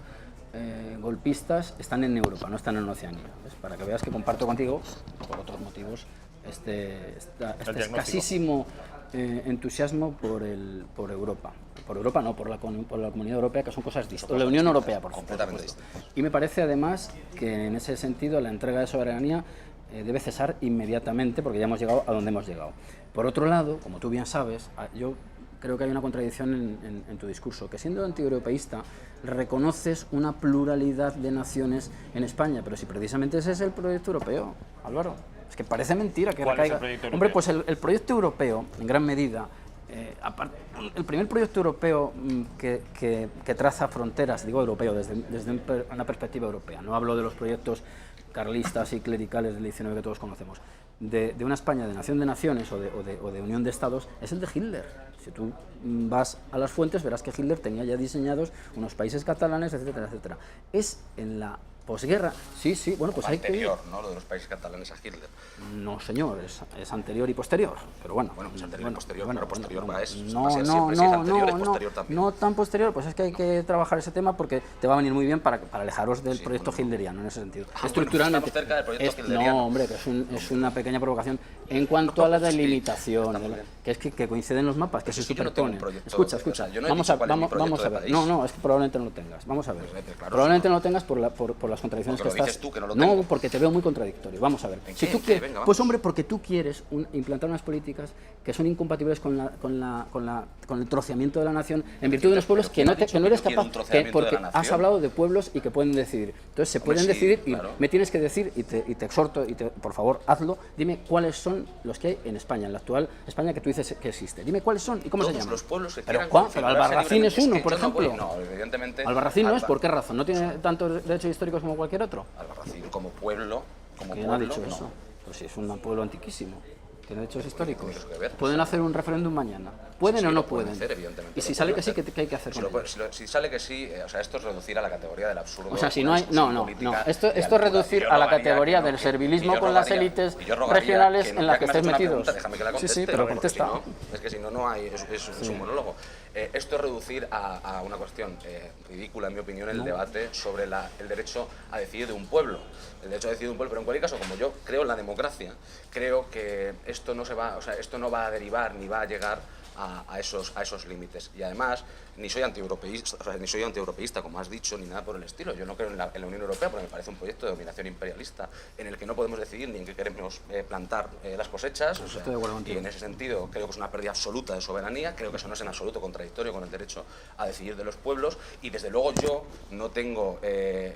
Speaker 2: golpistas están en Europa, no están en Oceanía. ¿Ves? Para que veas que comparto contigo, por otros motivos, este escasísimo entusiasmo por Europa. Por Europa no, por la Comunidad Europea, que son cosas distintas. La Unión Europea, por
Speaker 3: completamente
Speaker 2: supuesto.
Speaker 3: distintas.
Speaker 2: Y me parece además que en ese sentido la entrega de soberanía debe cesar inmediatamente, porque ya hemos llegado a donde hemos llegado. Por otro lado, como tú bien sabes, yo creo que hay una contradicción en tu discurso, que siendo antieuropeísta reconoces una pluralidad de naciones en España, pero si precisamente ese es el proyecto europeo, Álvaro. Es que parece mentira que
Speaker 1: ¿Cuál
Speaker 2: recaiga.
Speaker 1: es el proyecto europeo?
Speaker 2: Hombre, pues el proyecto europeo, en gran medida, el primer proyecto europeo que traza fronteras, digo europeo, desde una perspectiva europea, no hablo de los proyectos carlistas y clericales del 19 que todos conocemos, de una España de nación de naciones o de unión de estados, es el de Hitler. Si tú vas a las fuentes verás que Hitler tenía ya diseñados unos países catalanes, etcétera, etcétera. Es en la posguerra, sí, bueno, pues hay que...
Speaker 3: Anterior, ¿no? Lo de los países catalanes a Hitler.
Speaker 2: No, señor, es anterior y posterior, pero bueno.
Speaker 3: Bueno, pues anterior y posterior,
Speaker 2: bueno,
Speaker 3: pero posterior
Speaker 2: bueno,
Speaker 3: va es
Speaker 2: no,
Speaker 3: va a ser
Speaker 2: no,
Speaker 3: siempre, si es anterior es
Speaker 2: no,
Speaker 3: posterior también.
Speaker 2: no tan posterior, pues es que hay que trabajar ese tema porque te va a venir muy bien para alejaros del proyecto hitleriano en ese sentido. Estructuralmente.
Speaker 3: Estamos cerca del proyecto hitleriano.
Speaker 2: No, hombre, que es una pequeña provocación en cuanto a la delimitación, que es que coinciden los mapas, que se
Speaker 3: si yo no tengo un
Speaker 2: superponen.
Speaker 3: proyecto,
Speaker 2: Escucha,
Speaker 3: o sea, yo no he
Speaker 2: vamos
Speaker 3: dicho
Speaker 2: a
Speaker 3: cuál es mi proyecto de
Speaker 2: ver.
Speaker 3: país.
Speaker 2: No, es que probablemente no lo tengas. Vamos a ver.
Speaker 3: Claro,
Speaker 2: Probablemente
Speaker 3: sí,
Speaker 2: no lo tengas por las contradicciones
Speaker 3: porque
Speaker 2: que
Speaker 3: lo
Speaker 2: estás...
Speaker 3: dices tú, que no lo
Speaker 2: No,
Speaker 3: tengo.
Speaker 2: porque te veo muy contradictorio. Vamos a ver.
Speaker 3: ¿En
Speaker 2: Si
Speaker 3: qué?
Speaker 2: tú
Speaker 3: ¿En qué?
Speaker 2: quieres,
Speaker 3: Venga, vamos.
Speaker 2: pues hombre, porque tú quieres implantar unas políticas que son incompatibles con el troceamiento de la nación en virtud de unos pueblos que no eres capaz, porque has hablado de pueblos y que pueden decidir. Entonces se pueden decidir y me tienes que decir, y te exhorto, por favor, hazlo, dime cuáles son los que hay en España, en la actual España que tú dices que existe. Dime cuáles son y cómo se
Speaker 3: Todos
Speaker 2: llaman.
Speaker 3: los pueblos que
Speaker 2: Pero
Speaker 3: quieran
Speaker 2: pero
Speaker 3: configurarse
Speaker 2: Albarracín es
Speaker 3: libremente.
Speaker 2: uno, por
Speaker 3: yo no voy-
Speaker 2: ejemplo.
Speaker 3: No, evidentemente.
Speaker 2: Albarracín no es, ¿por qué razón? ¿No tiene tantos derechos históricos como cualquier otro?
Speaker 3: Albarracín como pueblo,
Speaker 2: ¿Quién ha dicho eso? Pues si es un pueblo antiquísimo. Tiene derechos históricos.
Speaker 3: mucho que ver.
Speaker 2: ¿Pueden hacer un referéndum mañana? ¿Pueden
Speaker 3: Sí,
Speaker 2: o no
Speaker 3: lo pueden
Speaker 2: pueden?
Speaker 3: hacer, evidentemente,
Speaker 2: Y si
Speaker 3: lo
Speaker 2: sale
Speaker 3: pueden
Speaker 2: que sí,
Speaker 3: hacer.
Speaker 2: ¿qué hay que hacer con ello?
Speaker 3: Si sale que sí, o sea, esto es reducir a la categoría del absurdo.
Speaker 2: O sea, si
Speaker 3: una
Speaker 2: no hay...
Speaker 3: discusión
Speaker 2: No.
Speaker 3: política
Speaker 2: Esto
Speaker 3: de
Speaker 2: es
Speaker 3: altura.
Speaker 2: reducir
Speaker 3: Y yo
Speaker 2: a la
Speaker 3: rogaría
Speaker 2: categoría
Speaker 3: que no,
Speaker 2: del
Speaker 3: que-
Speaker 2: servilismo
Speaker 3: y yo
Speaker 2: con las
Speaker 3: rogaría-
Speaker 2: élites
Speaker 3: y yo rogaría
Speaker 2: regionales
Speaker 3: que
Speaker 2: en las
Speaker 3: ya
Speaker 2: que
Speaker 3: me has
Speaker 2: estés
Speaker 3: hecho una
Speaker 2: metidos.
Speaker 3: pregunta, déjame que la conteste,
Speaker 2: Sí, pero
Speaker 3: porque
Speaker 2: contesta.
Speaker 3: si no, es que si no, no hay, es un monólogo. Esto es reducir a una cuestión ridícula, en mi opinión, el debate sobre el derecho a decidir de un pueblo. El derecho a decidir de un pueblo, pero en cualquier caso, como yo creo en la democracia, creo que esto no va a derivar ni va a llegar a esos límites. Y además, ni soy antieuropeísta, como has dicho, ni nada por el estilo. Yo no creo en la Unión Europea porque me parece un proyecto de dominación imperialista en el que no podemos decidir ni en qué queremos plantar las cosechas. O sea,
Speaker 2: Estoy de acuerdo
Speaker 3: y
Speaker 2: contigo.
Speaker 3: en ese sentido creo que es una pérdida absoluta de soberanía. Creo que eso no es en absoluto contradictorio con el derecho a decidir de los pueblos. Y desde luego yo no tengo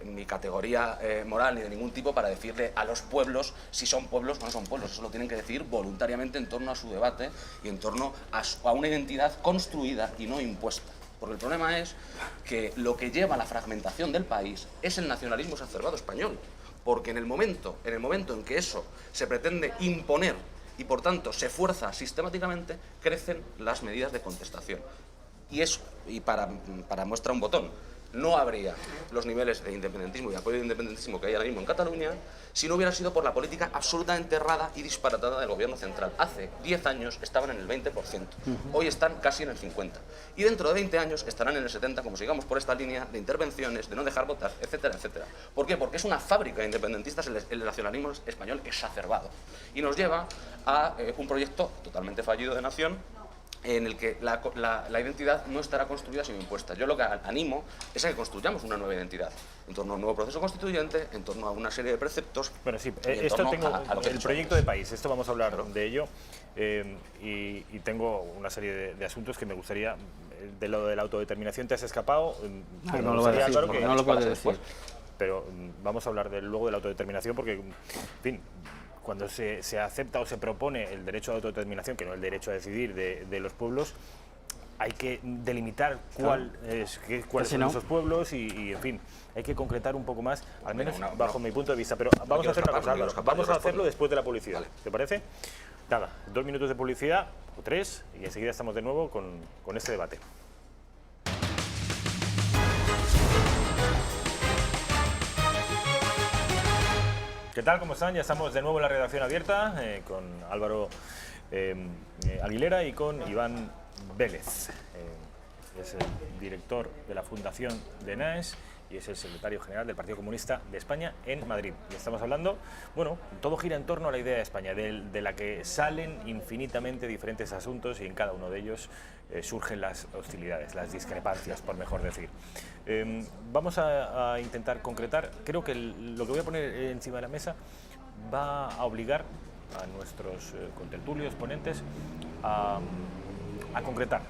Speaker 3: ni categoría moral ni de ningún tipo para decirle a los pueblos si son pueblos o no son pueblos. Eso lo tienen que decidir voluntariamente en torno a su debate y en torno a una identidad construida y no impuesta. Porque el problema es que lo que lleva a la fragmentación del país es el nacionalismo exacerbado español. Porque en el momento en que eso se pretende imponer y por tanto se fuerza sistemáticamente, crecen las medidas de contestación. Y para muestra un botón, no habría los niveles de independentismo y apoyo de independentismo que hay ahora mismo en Cataluña si no hubiera sido por la política absolutamente errada y disparatada del gobierno central. Hace 10 años estaban en el 20%, hoy están casi en el 50%. Y dentro de 20 años estarán en el 70%, como sigamos por esta línea de intervenciones, de no dejar votar, etcétera, etcétera. ¿Por qué? Porque es una fábrica de independentistas el nacionalismo español exacerbado. Y nos lleva a un proyecto totalmente fallido de nación, en el que la identidad no estará construida sino impuesta. Yo lo que animo es a que construyamos una nueva identidad, en torno a un nuevo proceso constituyente, en torno a una serie de preceptos.
Speaker 1: Bueno, sí,
Speaker 3: y en
Speaker 1: esto
Speaker 3: torno
Speaker 1: tengo
Speaker 3: a lo que
Speaker 1: el
Speaker 3: he
Speaker 1: proyecto
Speaker 3: dicho
Speaker 1: de país, esto vamos a hablar de ello, y tengo una serie de asuntos que me gustaría, de lo de la autodeterminación te has escapado, pero
Speaker 2: no
Speaker 1: me
Speaker 2: lo voy a
Speaker 1: gustaría,
Speaker 2: decir,
Speaker 1: Álvaro,
Speaker 2: porque
Speaker 1: que
Speaker 2: no lo puedes
Speaker 1: después,
Speaker 2: decir.
Speaker 1: pero vamos a hablar luego de la autodeterminación porque, en fin, cuando se acepta o se propone el derecho a autodeterminación, que no el derecho a decidir de los pueblos, hay que delimitar cuáles son esos pueblos y, en fin, hay que concretar un poco más, al menos bajo mi punto de vista. Pero vamos a hacer una cosa, Álvaro, vamos a hacerlo después de la publicidad,
Speaker 3: Vale.
Speaker 1: ¿te parece? Nada, 2 minutos de publicidad, o 3, y enseguida estamos de nuevo con este debate. ¿Qué tal? ¿Cómo están? Ya estamos de nuevo en la redacción abierta con Álvaro Aguilera y con Iván Vélez. Es el director de la Fundación de NAES y es el secretario general del Partido Comunista de España en Madrid. Y estamos hablando, bueno, todo gira en torno a la idea de España, de la que salen infinitamente diferentes asuntos y en cada uno de ellos surgen las hostilidades, las discrepancias, por mejor decir. Vamos a intentar concretar. Creo que lo que voy a poner encima de la mesa va a obligar a nuestros contertulios, ponentes, a concretar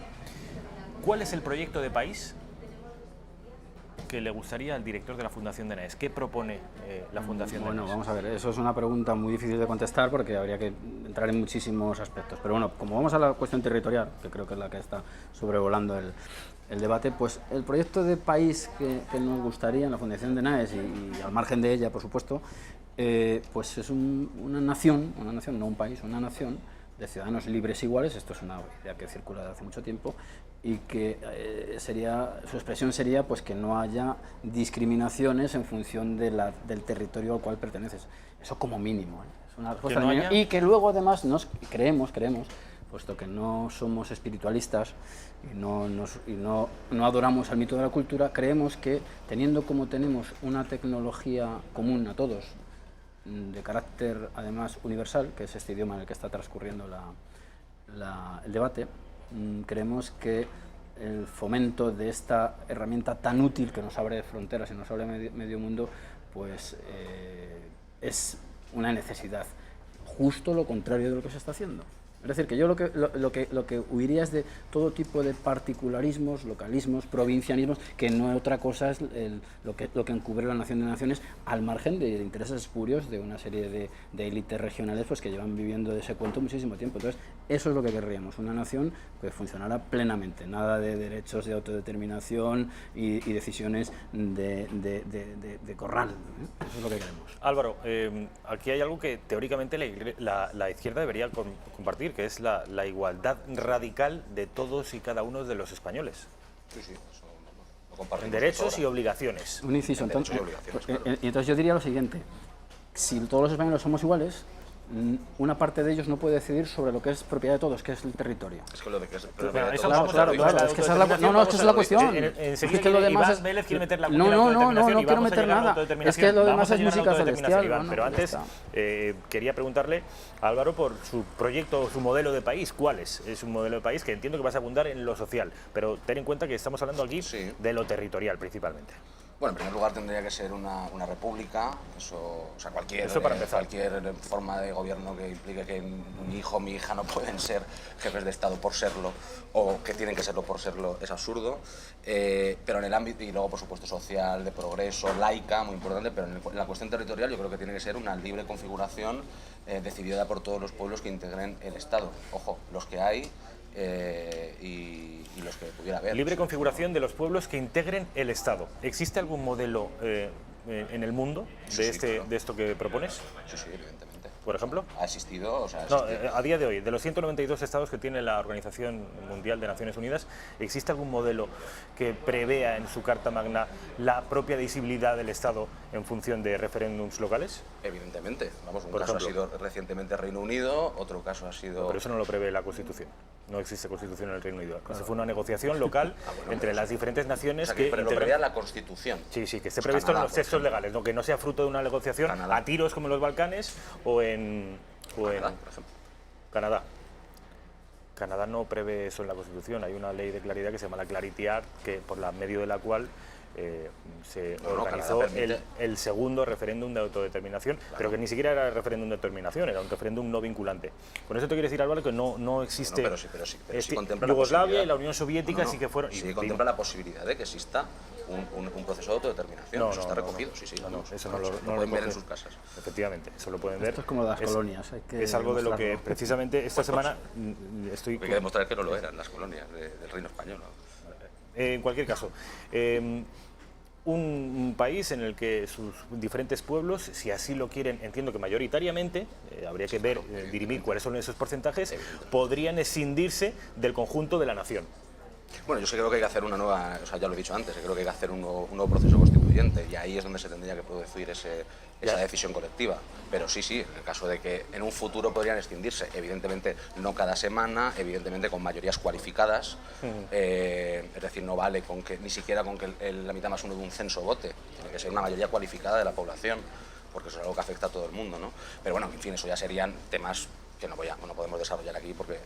Speaker 1: cuál es el proyecto de país que le gustaría al director de la Fundación de Naes. ¿Qué propone la Fundación de Naes?
Speaker 2: Bueno, vamos a ver, eso es una pregunta muy difícil de contestar porque habría que entrar en muchísimos aspectos. Pero bueno, como vamos a la cuestión territorial, que creo que es la que está sobrevolando el debate, pues el proyecto de país que nos gustaría en la Fundación de Naes y al margen de ella, por supuesto, pues es una nación, no un país, una nación de ciudadanos libres e iguales. Esto es una idea que circula desde hace mucho tiempo y que su expresión sería pues que no haya discriminaciones en función del territorio al cual perteneces. Eso como mínimo, es una respuesta
Speaker 1: no
Speaker 2: mínima. Y que luego además creemos, puesto que no somos espiritualistas y no adoramos al mito de la cultura, creemos que teniendo como tenemos una tecnología común a todos, de carácter además universal, que es este idioma en el que está transcurriendo el debate, creemos que el fomento de esta herramienta tan útil que nos abre fronteras y nos abre medio mundo, pues es una necesidad, justo lo contrario de lo que se está haciendo. Es decir, que yo lo que huiría es de todo tipo de particularismos, localismos, provincianismos, que no otra cosa es lo que encubre la nación de naciones, al margen de intereses espurios de una serie de élites regionales pues, que llevan viviendo de ese cuento muchísimo tiempo. Entonces, eso es lo que querríamos, una nación que funcionara plenamente, nada de derechos de autodeterminación y decisiones de corral. Eso es lo que queremos.
Speaker 1: Álvaro, aquí hay algo que teóricamente la izquierda debería compartir, que es la igualdad radical de todos y cada uno de los españoles.
Speaker 3: Sí, eso lo compartimos.
Speaker 1: En derechos y obligaciones.
Speaker 2: Un inciso, entonces,
Speaker 3: claro.
Speaker 2: entonces yo diría lo siguiente: si todos los españoles somos iguales, una parte de ellos no puede decidir sobre lo que es propiedad de todos, que es el territorio.
Speaker 3: Es que lo de que es
Speaker 1: Claro,
Speaker 3: de
Speaker 1: eso
Speaker 3: todos,
Speaker 2: Claro, es que esa es la cuestión.
Speaker 1: Es
Speaker 2: que lo demás es...
Speaker 1: Vélez quiere meter la
Speaker 2: No quiero meter nada. Es que lo demás es música celestial.
Speaker 1: Iván, pero antes quería preguntarle a Álvaro por su proyecto, su modelo de país. ¿Cuál es? Es un modelo de país que entiendo que vas a abundar en lo social, pero ten en cuenta que estamos hablando aquí de lo territorial principalmente.
Speaker 3: Bueno, en primer lugar tendría que ser una república, o sea, cualquier forma de gobierno que implique que mi hijo o mi hija no pueden ser jefes de Estado por serlo, o que tienen que serlo por serlo, es absurdo. Pero en el ámbito, y luego por supuesto social, de progreso, laica, muy importante, pero en la cuestión territorial yo creo que tiene que ser una libre configuración decidida por todos los pueblos que integren el Estado. Ojo, los que hay y los que pudiera haber.
Speaker 1: Libre configuración de los pueblos que integren el Estado. ¿Existe algún modelo en el mundo de esto que propones?
Speaker 3: Sí, evidentemente.
Speaker 1: ¿Por ejemplo?
Speaker 3: Ha existido, o sea...
Speaker 1: a día de hoy, de los 192 estados que tiene la Organización Mundial de Naciones Unidas, ¿existe algún modelo que prevea en su Carta Magna la propia visibilidad del Estado en función de referéndums locales?
Speaker 3: Evidentemente. Vamos, un caso ha sido recientemente Reino Unido, otro caso ha sido...
Speaker 1: Pero eso no lo prevé la Constitución. No existe Constitución en el Reino Unido. Eso fue una negociación local entre las diferentes naciones
Speaker 3: pero lo prevé la Constitución.
Speaker 1: Sí, que esté previsto en los textos legales, que no sea fruto de una negociación a tiros como en los Balcanes o en
Speaker 3: Canadá, por ejemplo.
Speaker 1: Canadá. Canadá no prevé eso en la Constitución. Hay una ley de claridad que se llama la Clarity Act, por medio de la cual se organizó el segundo referéndum de autodeterminación, pero que ni siquiera era referéndum de autodeterminación, era un referéndum no vinculante. Con eso te quiero decir, Álvaro, que no existe...
Speaker 3: pero sí contempla
Speaker 1: Yugoslavia y la Unión Soviética sí que fueron...
Speaker 3: Sí contempla la posibilidad de que exista un proceso de autodeterminación. Eso está recogido,
Speaker 1: eso no
Speaker 3: lo pueden ver en sus casas.
Speaker 1: Efectivamente, eso lo pueden ver.
Speaker 2: Esto es como las colonias.
Speaker 1: Es algo de lo que precisamente esta semana estoy...
Speaker 3: Hay que demostrar que no lo eran las colonias del Reino Español.
Speaker 1: En cualquier caso... un país en el que sus diferentes pueblos, si así lo quieren, entiendo que mayoritariamente, habría que ver, dirimir cuáles son esos porcentajes, podrían escindirse del conjunto de la nación.
Speaker 3: Bueno, yo sí creo que hay que hacer una nueva, o sea, ya lo he dicho antes, creo que hay que hacer un nuevo proceso constituyente. constituyente, y ahí es donde se tendría que producir esa decisión colectiva. Pero sí, en el caso de que en un futuro podrían extinguirse, evidentemente no cada semana, evidentemente con mayorías cualificadas, es decir, no vale con que ni siquiera con que la mitad más uno de un censo vote, tiene que ser una mayoría cualificada de la población, porque eso es algo que afecta a todo el mundo, ¿no? Pero bueno, en fin, eso ya serían temas que no podemos desarrollar aquí porque...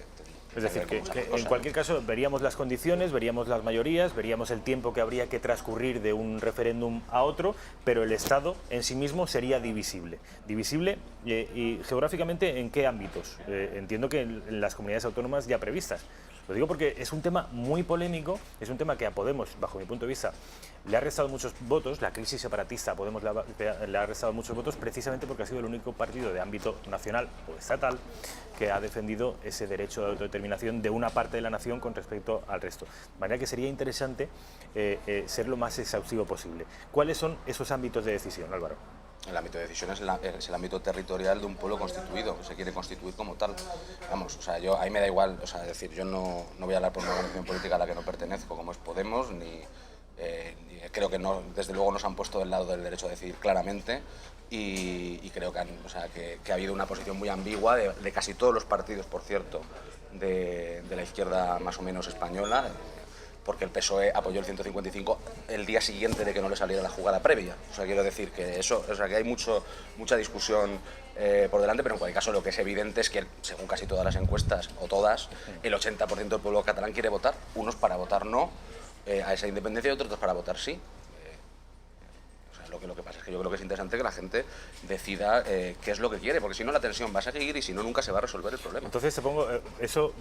Speaker 1: Es decir, que en cualquier caso veríamos las condiciones, veríamos las mayorías, veríamos el tiempo que habría que transcurrir de un referéndum a otro, pero el Estado en sí mismo sería divisible. Divisible y geográficamente, ¿en qué ámbitos? Entiendo que en las comunidades autónomas ya previstas. Lo digo porque es un tema muy polémico, es un tema que a Podemos, bajo mi punto de vista, le ha restado muchos votos. La crisis separatista a Podemos le ha restado muchos votos precisamente porque ha sido el único partido de ámbito nacional o estatal que ha defendido ese derecho de autodeterminación de una parte de la nación con respecto al resto. De manera que sería interesante ser lo más exhaustivo posible. ¿Cuáles son esos ámbitos de decisión, Álvaro?
Speaker 3: El ámbito de decisión es el ámbito territorial de un pueblo constituido, que se quiere constituir como tal. Vamos, o sea, ahí me da igual, o sea, es decir, yo no voy a hablar por una organización política a la que no pertenezco, como es Podemos, ni creo que no, desde luego nos han puesto del lado del derecho a decidir claramente, y creo que, que ha habido una posición muy ambigua de casi todos los partidos, por cierto, de la izquierda más o menos española, porque el PSOE apoyó el 155 el día siguiente de que no le saliera la jugada previa. O sea, quiero decir que eso, o sea, que hay mucha discusión por delante, pero en cualquier caso lo que es evidente es que, según casi todas las encuestas, o todas, el 80% del pueblo catalán quiere votar, unos para votar no a esa independencia y otros para votar sí. Lo que pasa es que yo creo que es interesante que la gente decida qué es lo que quiere, porque si no la tensión va a seguir y si no nunca se va a resolver el problema.
Speaker 1: Entonces te pongo eso...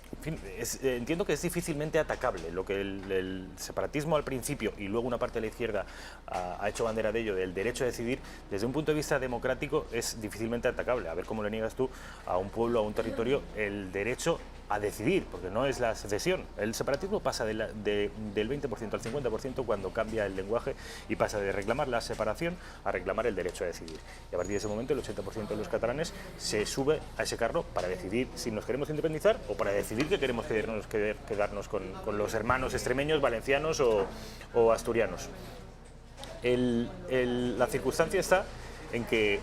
Speaker 1: En fin, entiendo que es difícilmente atacable. Lo que el separatismo al principio y luego una parte de la izquierda ha hecho bandera de ello, del derecho a decidir, desde un punto de vista democrático es difícilmente atacable. A ver cómo le niegas tú a un pueblo, a un territorio, el derecho a decidir, porque no es la secesión. El separatismo pasa del 20% al 50% cuando cambia el lenguaje y pasa de reclamar la separación a reclamar el derecho a decidir. Y a partir de ese momento el 80% de los catalanes se sube a ese carro para decidir si nos queremos independizar o para decidir que queremos quedarnos con los hermanos extremeños, valencianos o asturianos. La circunstancia está en que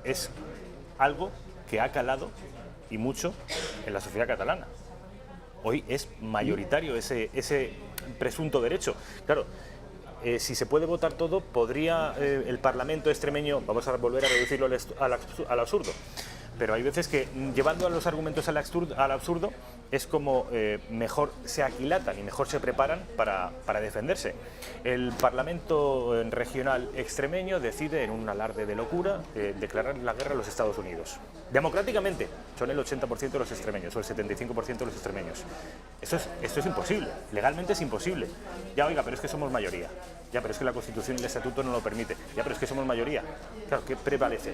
Speaker 1: es algo que ha calado y mucho en la sociedad catalana. Hoy es mayoritario ese presunto derecho. Claro, si se puede votar todo, podría el Parlamento extremeño, vamos a volver a reducirlo al absurdo, pero hay veces que llevando a los argumentos al absurdo es como mejor se aquilatan y mejor se preparan para defenderse. El Parlamento regional extremeño decide, en un alarde de locura, declarar la guerra a los Estados Unidos. Democráticamente son el 80% de los extremeños o el 75% de los extremeños. Esto es imposible, legalmente es imposible. Ya, oiga, pero es que somos mayoría. Ya, pero es que la Constitución y el Estatuto no lo permite. Ya, pero es que somos mayoría. Claro, ¿qué prevalece?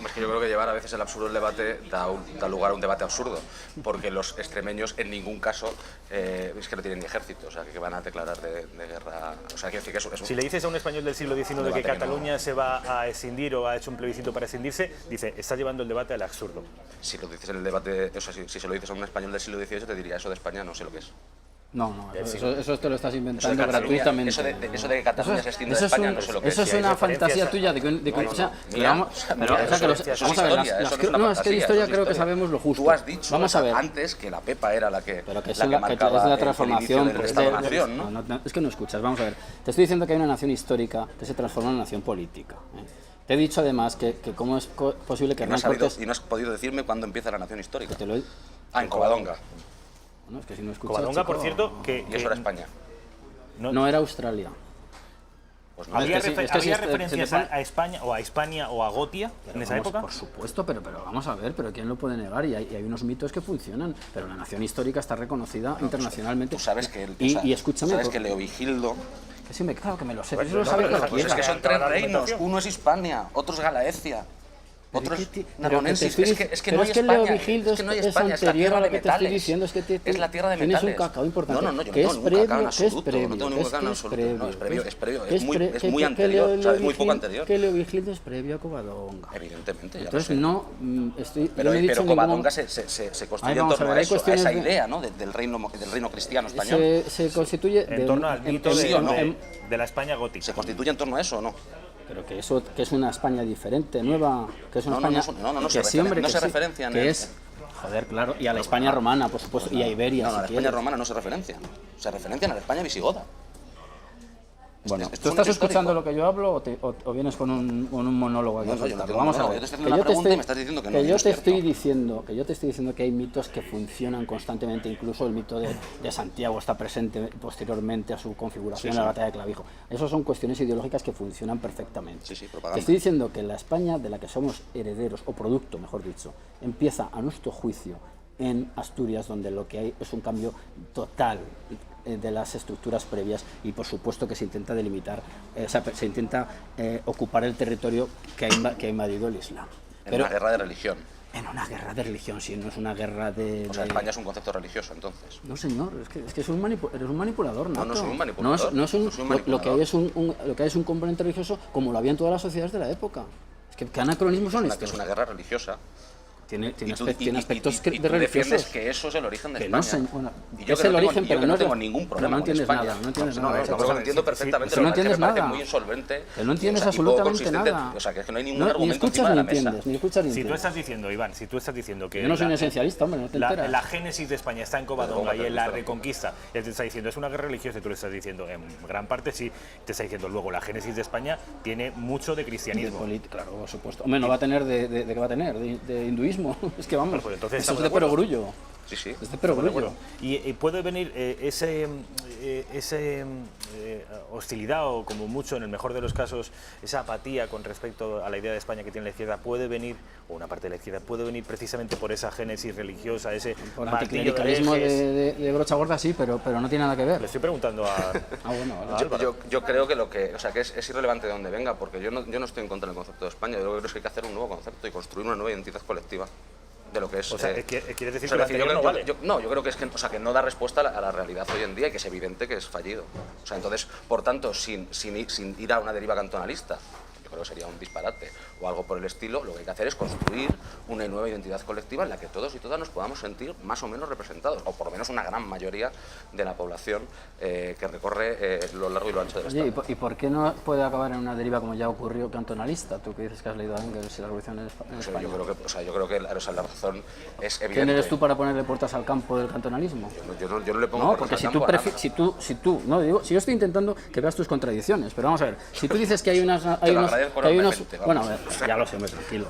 Speaker 3: Es que yo creo que llevar a veces el absurdo del debate da lugar a un debate absurdo, porque los extremeños en ningún caso es que no tienen ni ejército, o sea, que van a declarar de guerra. O sea, quiero decir que eso
Speaker 1: si le dices a un español del siglo XIX que Cataluña se va a escindir o ha hecho un plebiscito para escindirse, dice, está llevando el debate al absurdo.
Speaker 3: Si lo dices en el debate, o sea, si se lo dices a un español del siglo XVIII, te diría, eso de España no sé lo que es.
Speaker 2: No, eso te lo estás inventando gratuitamente.
Speaker 3: Eso de que Cataluña se extiende de España no sé lo que es.
Speaker 2: Eso es una fantasía tuya vamos a ver, no, es que de historia creo que sabemos lo justo.
Speaker 3: Tú has dicho
Speaker 2: vamos a ver.
Speaker 3: antes que la Pepa era la que
Speaker 2: marcaba es la transformación
Speaker 3: del Estado-nación, ¿no?
Speaker 2: Es que no escuchas, vamos a ver. Te estoy diciendo que hay una nación histórica que se transforma en una nación política. Te he dicho además que cómo es posible que Hernán Cortés...
Speaker 3: Y no has podido decirme cuándo empieza la nación histórica.
Speaker 2: En
Speaker 3: Covadonga.
Speaker 2: No, es que si no escuchas,
Speaker 1: Covadonga, por cierto, que
Speaker 3: eso era España.
Speaker 2: No era Australia.
Speaker 3: Pues no,
Speaker 1: ¿Había referencias a España o a Hispania o a Gotia en esa época?
Speaker 2: Por supuesto, pero vamos a ver, pero ¿quién lo puede negar? Y hay unos mitos que funcionan, pero la nación histórica está reconocida internacionalmente.
Speaker 3: Tú sabes que
Speaker 2: escúchame,
Speaker 3: sabes que Leovigildo...
Speaker 2: Que sí, claro que me lo sé,
Speaker 1: pues
Speaker 2: pero eso lo sabe cualquiera.
Speaker 3: Es que son tres reinos, uno es Hispania, otro es Galaecia. otros
Speaker 2: pero
Speaker 3: narbonenses. Es que no hay
Speaker 2: Leo
Speaker 3: España,
Speaker 2: Vigildo
Speaker 3: es que no hay
Speaker 2: es
Speaker 3: España, es la
Speaker 2: anterior
Speaker 3: tierra
Speaker 2: a lo
Speaker 3: de
Speaker 2: que te estoy
Speaker 3: metales.
Speaker 2: diciendo, es que
Speaker 3: Es la tierra de
Speaker 2: tienes
Speaker 3: metales.
Speaker 2: un cacao importante.
Speaker 3: No, yo
Speaker 2: que
Speaker 3: no
Speaker 2: es
Speaker 3: tengo ningún cacao en
Speaker 2: previo,
Speaker 3: absoluto,
Speaker 2: que es
Speaker 3: no tengo ningún cacao en absoluto. No, es previo, es muy anterior, o sea, es muy poco anterior.
Speaker 2: Que Leo Vigildo es previo a Covadonga.
Speaker 3: Evidentemente, ya
Speaker 2: Entonces
Speaker 3: lo sé.
Speaker 2: pero
Speaker 3: Covadonga se construye en torno a eso, a esa idea, ¿no? del reino cristiano español.
Speaker 2: Se constituye
Speaker 1: En torno al mito
Speaker 3: sí o no.
Speaker 1: de la España gótica.
Speaker 3: ¿Se constituye en torno a eso o no?
Speaker 2: Pero que es una España diferente, nueva, que es una España
Speaker 3: no
Speaker 2: que sí, hombre,
Speaker 3: no
Speaker 2: que
Speaker 3: se
Speaker 2: sí,
Speaker 3: referencia en
Speaker 2: que
Speaker 3: el...
Speaker 2: es, joder, claro, y a la España romana, por supuesto, y a Iberia,
Speaker 3: No,
Speaker 2: si
Speaker 3: a la España
Speaker 2: quieres.
Speaker 3: romana no se referencia. Se referencia a la España visigoda.
Speaker 2: Bueno,
Speaker 3: Esto es
Speaker 2: ¿tú
Speaker 3: un
Speaker 2: estás
Speaker 3: hecho
Speaker 2: escuchando
Speaker 3: histórico.
Speaker 2: lo que yo hablo o vienes con un monólogo aquí?
Speaker 3: No, yo no tengo
Speaker 2: Vamos a
Speaker 3: monólogo,
Speaker 2: ver.
Speaker 3: yo te estoy haciendo una pregunta y me estás diciendo que no, y no es cierto.
Speaker 2: Que yo te estoy diciendo que hay mitos que funcionan constantemente, incluso el mito de Santiago está presente posteriormente a su configuración en la batalla de Clavijo. Esas son cuestiones ideológicas que funcionan perfectamente.
Speaker 3: Sí, propaganda.
Speaker 2: Te estoy diciendo que la España de la que somos herederos, o producto, mejor dicho, empieza a nuestro juicio en Asturias, donde lo que hay es un cambio total de las estructuras previas y por supuesto que se intenta delimitar, se intenta ocupar el territorio que ha invadido el Islam.
Speaker 3: En una guerra de religión.
Speaker 2: En una guerra de religión, sí, no es una guerra de...
Speaker 3: O sea, España es un concepto religioso, entonces.
Speaker 2: No, señor, es que eres un manipulador, nato.
Speaker 3: No soy un manipulador.
Speaker 2: No es un
Speaker 3: manipulador.
Speaker 2: lo que hay es un componente religioso como lo había en todas las sociedades de la época. Es que ¿qué anacronismos son estos?
Speaker 3: Es una guerra religiosa.
Speaker 2: Tiene
Speaker 3: Y
Speaker 2: aspectos
Speaker 3: tú
Speaker 2: de
Speaker 3: defiendes
Speaker 2: religiosos.
Speaker 3: que eso es el origen de
Speaker 2: Que
Speaker 3: España.
Speaker 2: no sé, bueno,
Speaker 3: y yo
Speaker 2: es
Speaker 3: que
Speaker 2: el
Speaker 3: no
Speaker 2: origen,
Speaker 3: tengo,
Speaker 2: pero
Speaker 3: yo que
Speaker 2: no
Speaker 3: no
Speaker 2: es
Speaker 3: tengo
Speaker 2: la-
Speaker 3: ningún
Speaker 2: pero
Speaker 3: problema
Speaker 2: no
Speaker 3: con
Speaker 2: entiendes
Speaker 3: España.
Speaker 2: nada, no entiendes nada.
Speaker 3: Yo lo entiendo perfectamente,
Speaker 2: no
Speaker 3: lo que
Speaker 2: entiendes
Speaker 3: me parece
Speaker 2: nada.
Speaker 3: muy insolvente.
Speaker 2: Que no entiendes
Speaker 3: y poco
Speaker 2: absolutamente
Speaker 3: consistente.
Speaker 2: nada.
Speaker 3: O sea, que es que no hay ningún
Speaker 2: No, ni
Speaker 3: argumento
Speaker 2: escuchas
Speaker 3: encima de
Speaker 2: ni
Speaker 3: la mesa.
Speaker 2: entiendes, ni escuchas ni
Speaker 1: Si tú
Speaker 2: entiendes.
Speaker 1: estás diciendo, Iván, si tú estás diciendo que
Speaker 2: Yo no soy un esencialista, hombre, no te enteras.
Speaker 1: la génesis de España está en Covadonga y en la Reconquista, y él te está diciendo es una guerra religiosa, y tú le estás diciendo en gran parte sí, te está diciendo luego la génesis de España tiene mucho de cristianismo.
Speaker 2: Claro, por supuesto. Hombre, no va a tener ¿de qué va a tener? De hinduismo. Es que vamos,
Speaker 1: Pues entonces
Speaker 2: eso es
Speaker 1: estamos
Speaker 2: de
Speaker 1: de acuerdo.
Speaker 2: perogrullo.
Speaker 3: Sí, sí.
Speaker 2: Es de perogrullo.
Speaker 1: Y puede venir ese hostilidad o como mucho en el mejor de los casos esa apatía con respecto a la idea de España que tiene la izquierda puede venir, o una parte de la izquierda puede venir precisamente por esa génesis religiosa, ese
Speaker 2: Por
Speaker 1: martillo de
Speaker 2: anticlericalismo
Speaker 1: herejes.
Speaker 2: de brocha gorda sí, pero no tiene nada que ver.
Speaker 1: Le estoy preguntando a
Speaker 2: Bueno,
Speaker 1: a Álvaro.
Speaker 3: Yo creo que, o sea, que es irrelevante de dónde venga, porque yo no estoy en contra del concepto de España. Yo creo que hay que hacer un nuevo concepto y construir una nueva identidad colectiva de lo que es.
Speaker 1: O sea, ¿quieres decir
Speaker 3: o sea,
Speaker 1: que lo anterior no vale?
Speaker 3: yo creo que es que, o sea, que no da respuesta a la realidad hoy en día y que es evidente que es fallido. O sea, entonces, por tanto, sin ir a una deriva cantonalista, yo creo que sería un disparate o algo por el estilo, lo que hay que hacer es construir una nueva identidad colectiva en la que todos y todas nos podamos sentir más o menos representados, o por lo menos una gran mayoría de la población que recorre lo largo y lo ancho del
Speaker 2: Oye,
Speaker 3: Estado.
Speaker 2: ¿y por qué no puede acabar en una deriva como ya ocurrió cantonalista? Tú que dices que has leído a Engels y la revolución en
Speaker 3: O sea,
Speaker 2: España.
Speaker 3: yo creo que la razón es evidente.
Speaker 2: ¿Quién eres tú para ponerle puertas al campo del cantonalismo?
Speaker 3: Yo no le pongo
Speaker 2: No,
Speaker 3: puertas
Speaker 2: porque
Speaker 3: al campo a nada.
Speaker 2: si yo estoy intentando que veas tus contradicciones, pero vamos a ver, si tú dices que hay unos,
Speaker 3: agradezco
Speaker 2: que hay unos,
Speaker 3: enormemente,
Speaker 2: bueno, a
Speaker 3: vamos.
Speaker 2: ver, ya lo sé, hombre, tranquilo.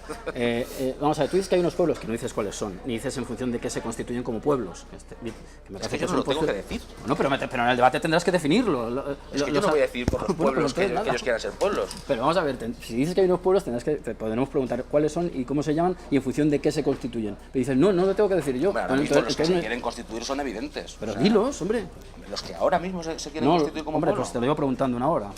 Speaker 2: Vamos a ver, tú dices que hay unos pueblos que no dices cuáles son, ni dices en función de qué se constituyen como pueblos. Que me parece
Speaker 3: yo no
Speaker 2: son
Speaker 3: lo tengo
Speaker 2: puestos-
Speaker 3: que decir.
Speaker 2: No, pero en el debate tendrás que definirlo.
Speaker 3: Es que yo no voy a decir por los
Speaker 2: Bueno, pero
Speaker 3: pueblos que
Speaker 2: entonces nada.
Speaker 3: ellos quieran ser pueblos.
Speaker 2: Pero vamos a ver, si dices que hay unos pueblos, te podremos preguntar cuáles son y cómo se llaman y en función de qué se constituyen. Pero dices, no lo tengo que decir yo.
Speaker 3: Bueno, ahora
Speaker 2: Bueno,
Speaker 3: mismo los que
Speaker 2: entonces
Speaker 3: se
Speaker 2: me-
Speaker 3: quieren constituir son evidentes.
Speaker 2: Pero
Speaker 3: O sea,
Speaker 2: dilos, hombre.
Speaker 3: los que ahora mismo se quieren
Speaker 2: No,
Speaker 3: constituir como
Speaker 2: hombre,
Speaker 3: pueblo.
Speaker 2: pues te lo iba preguntando una hora.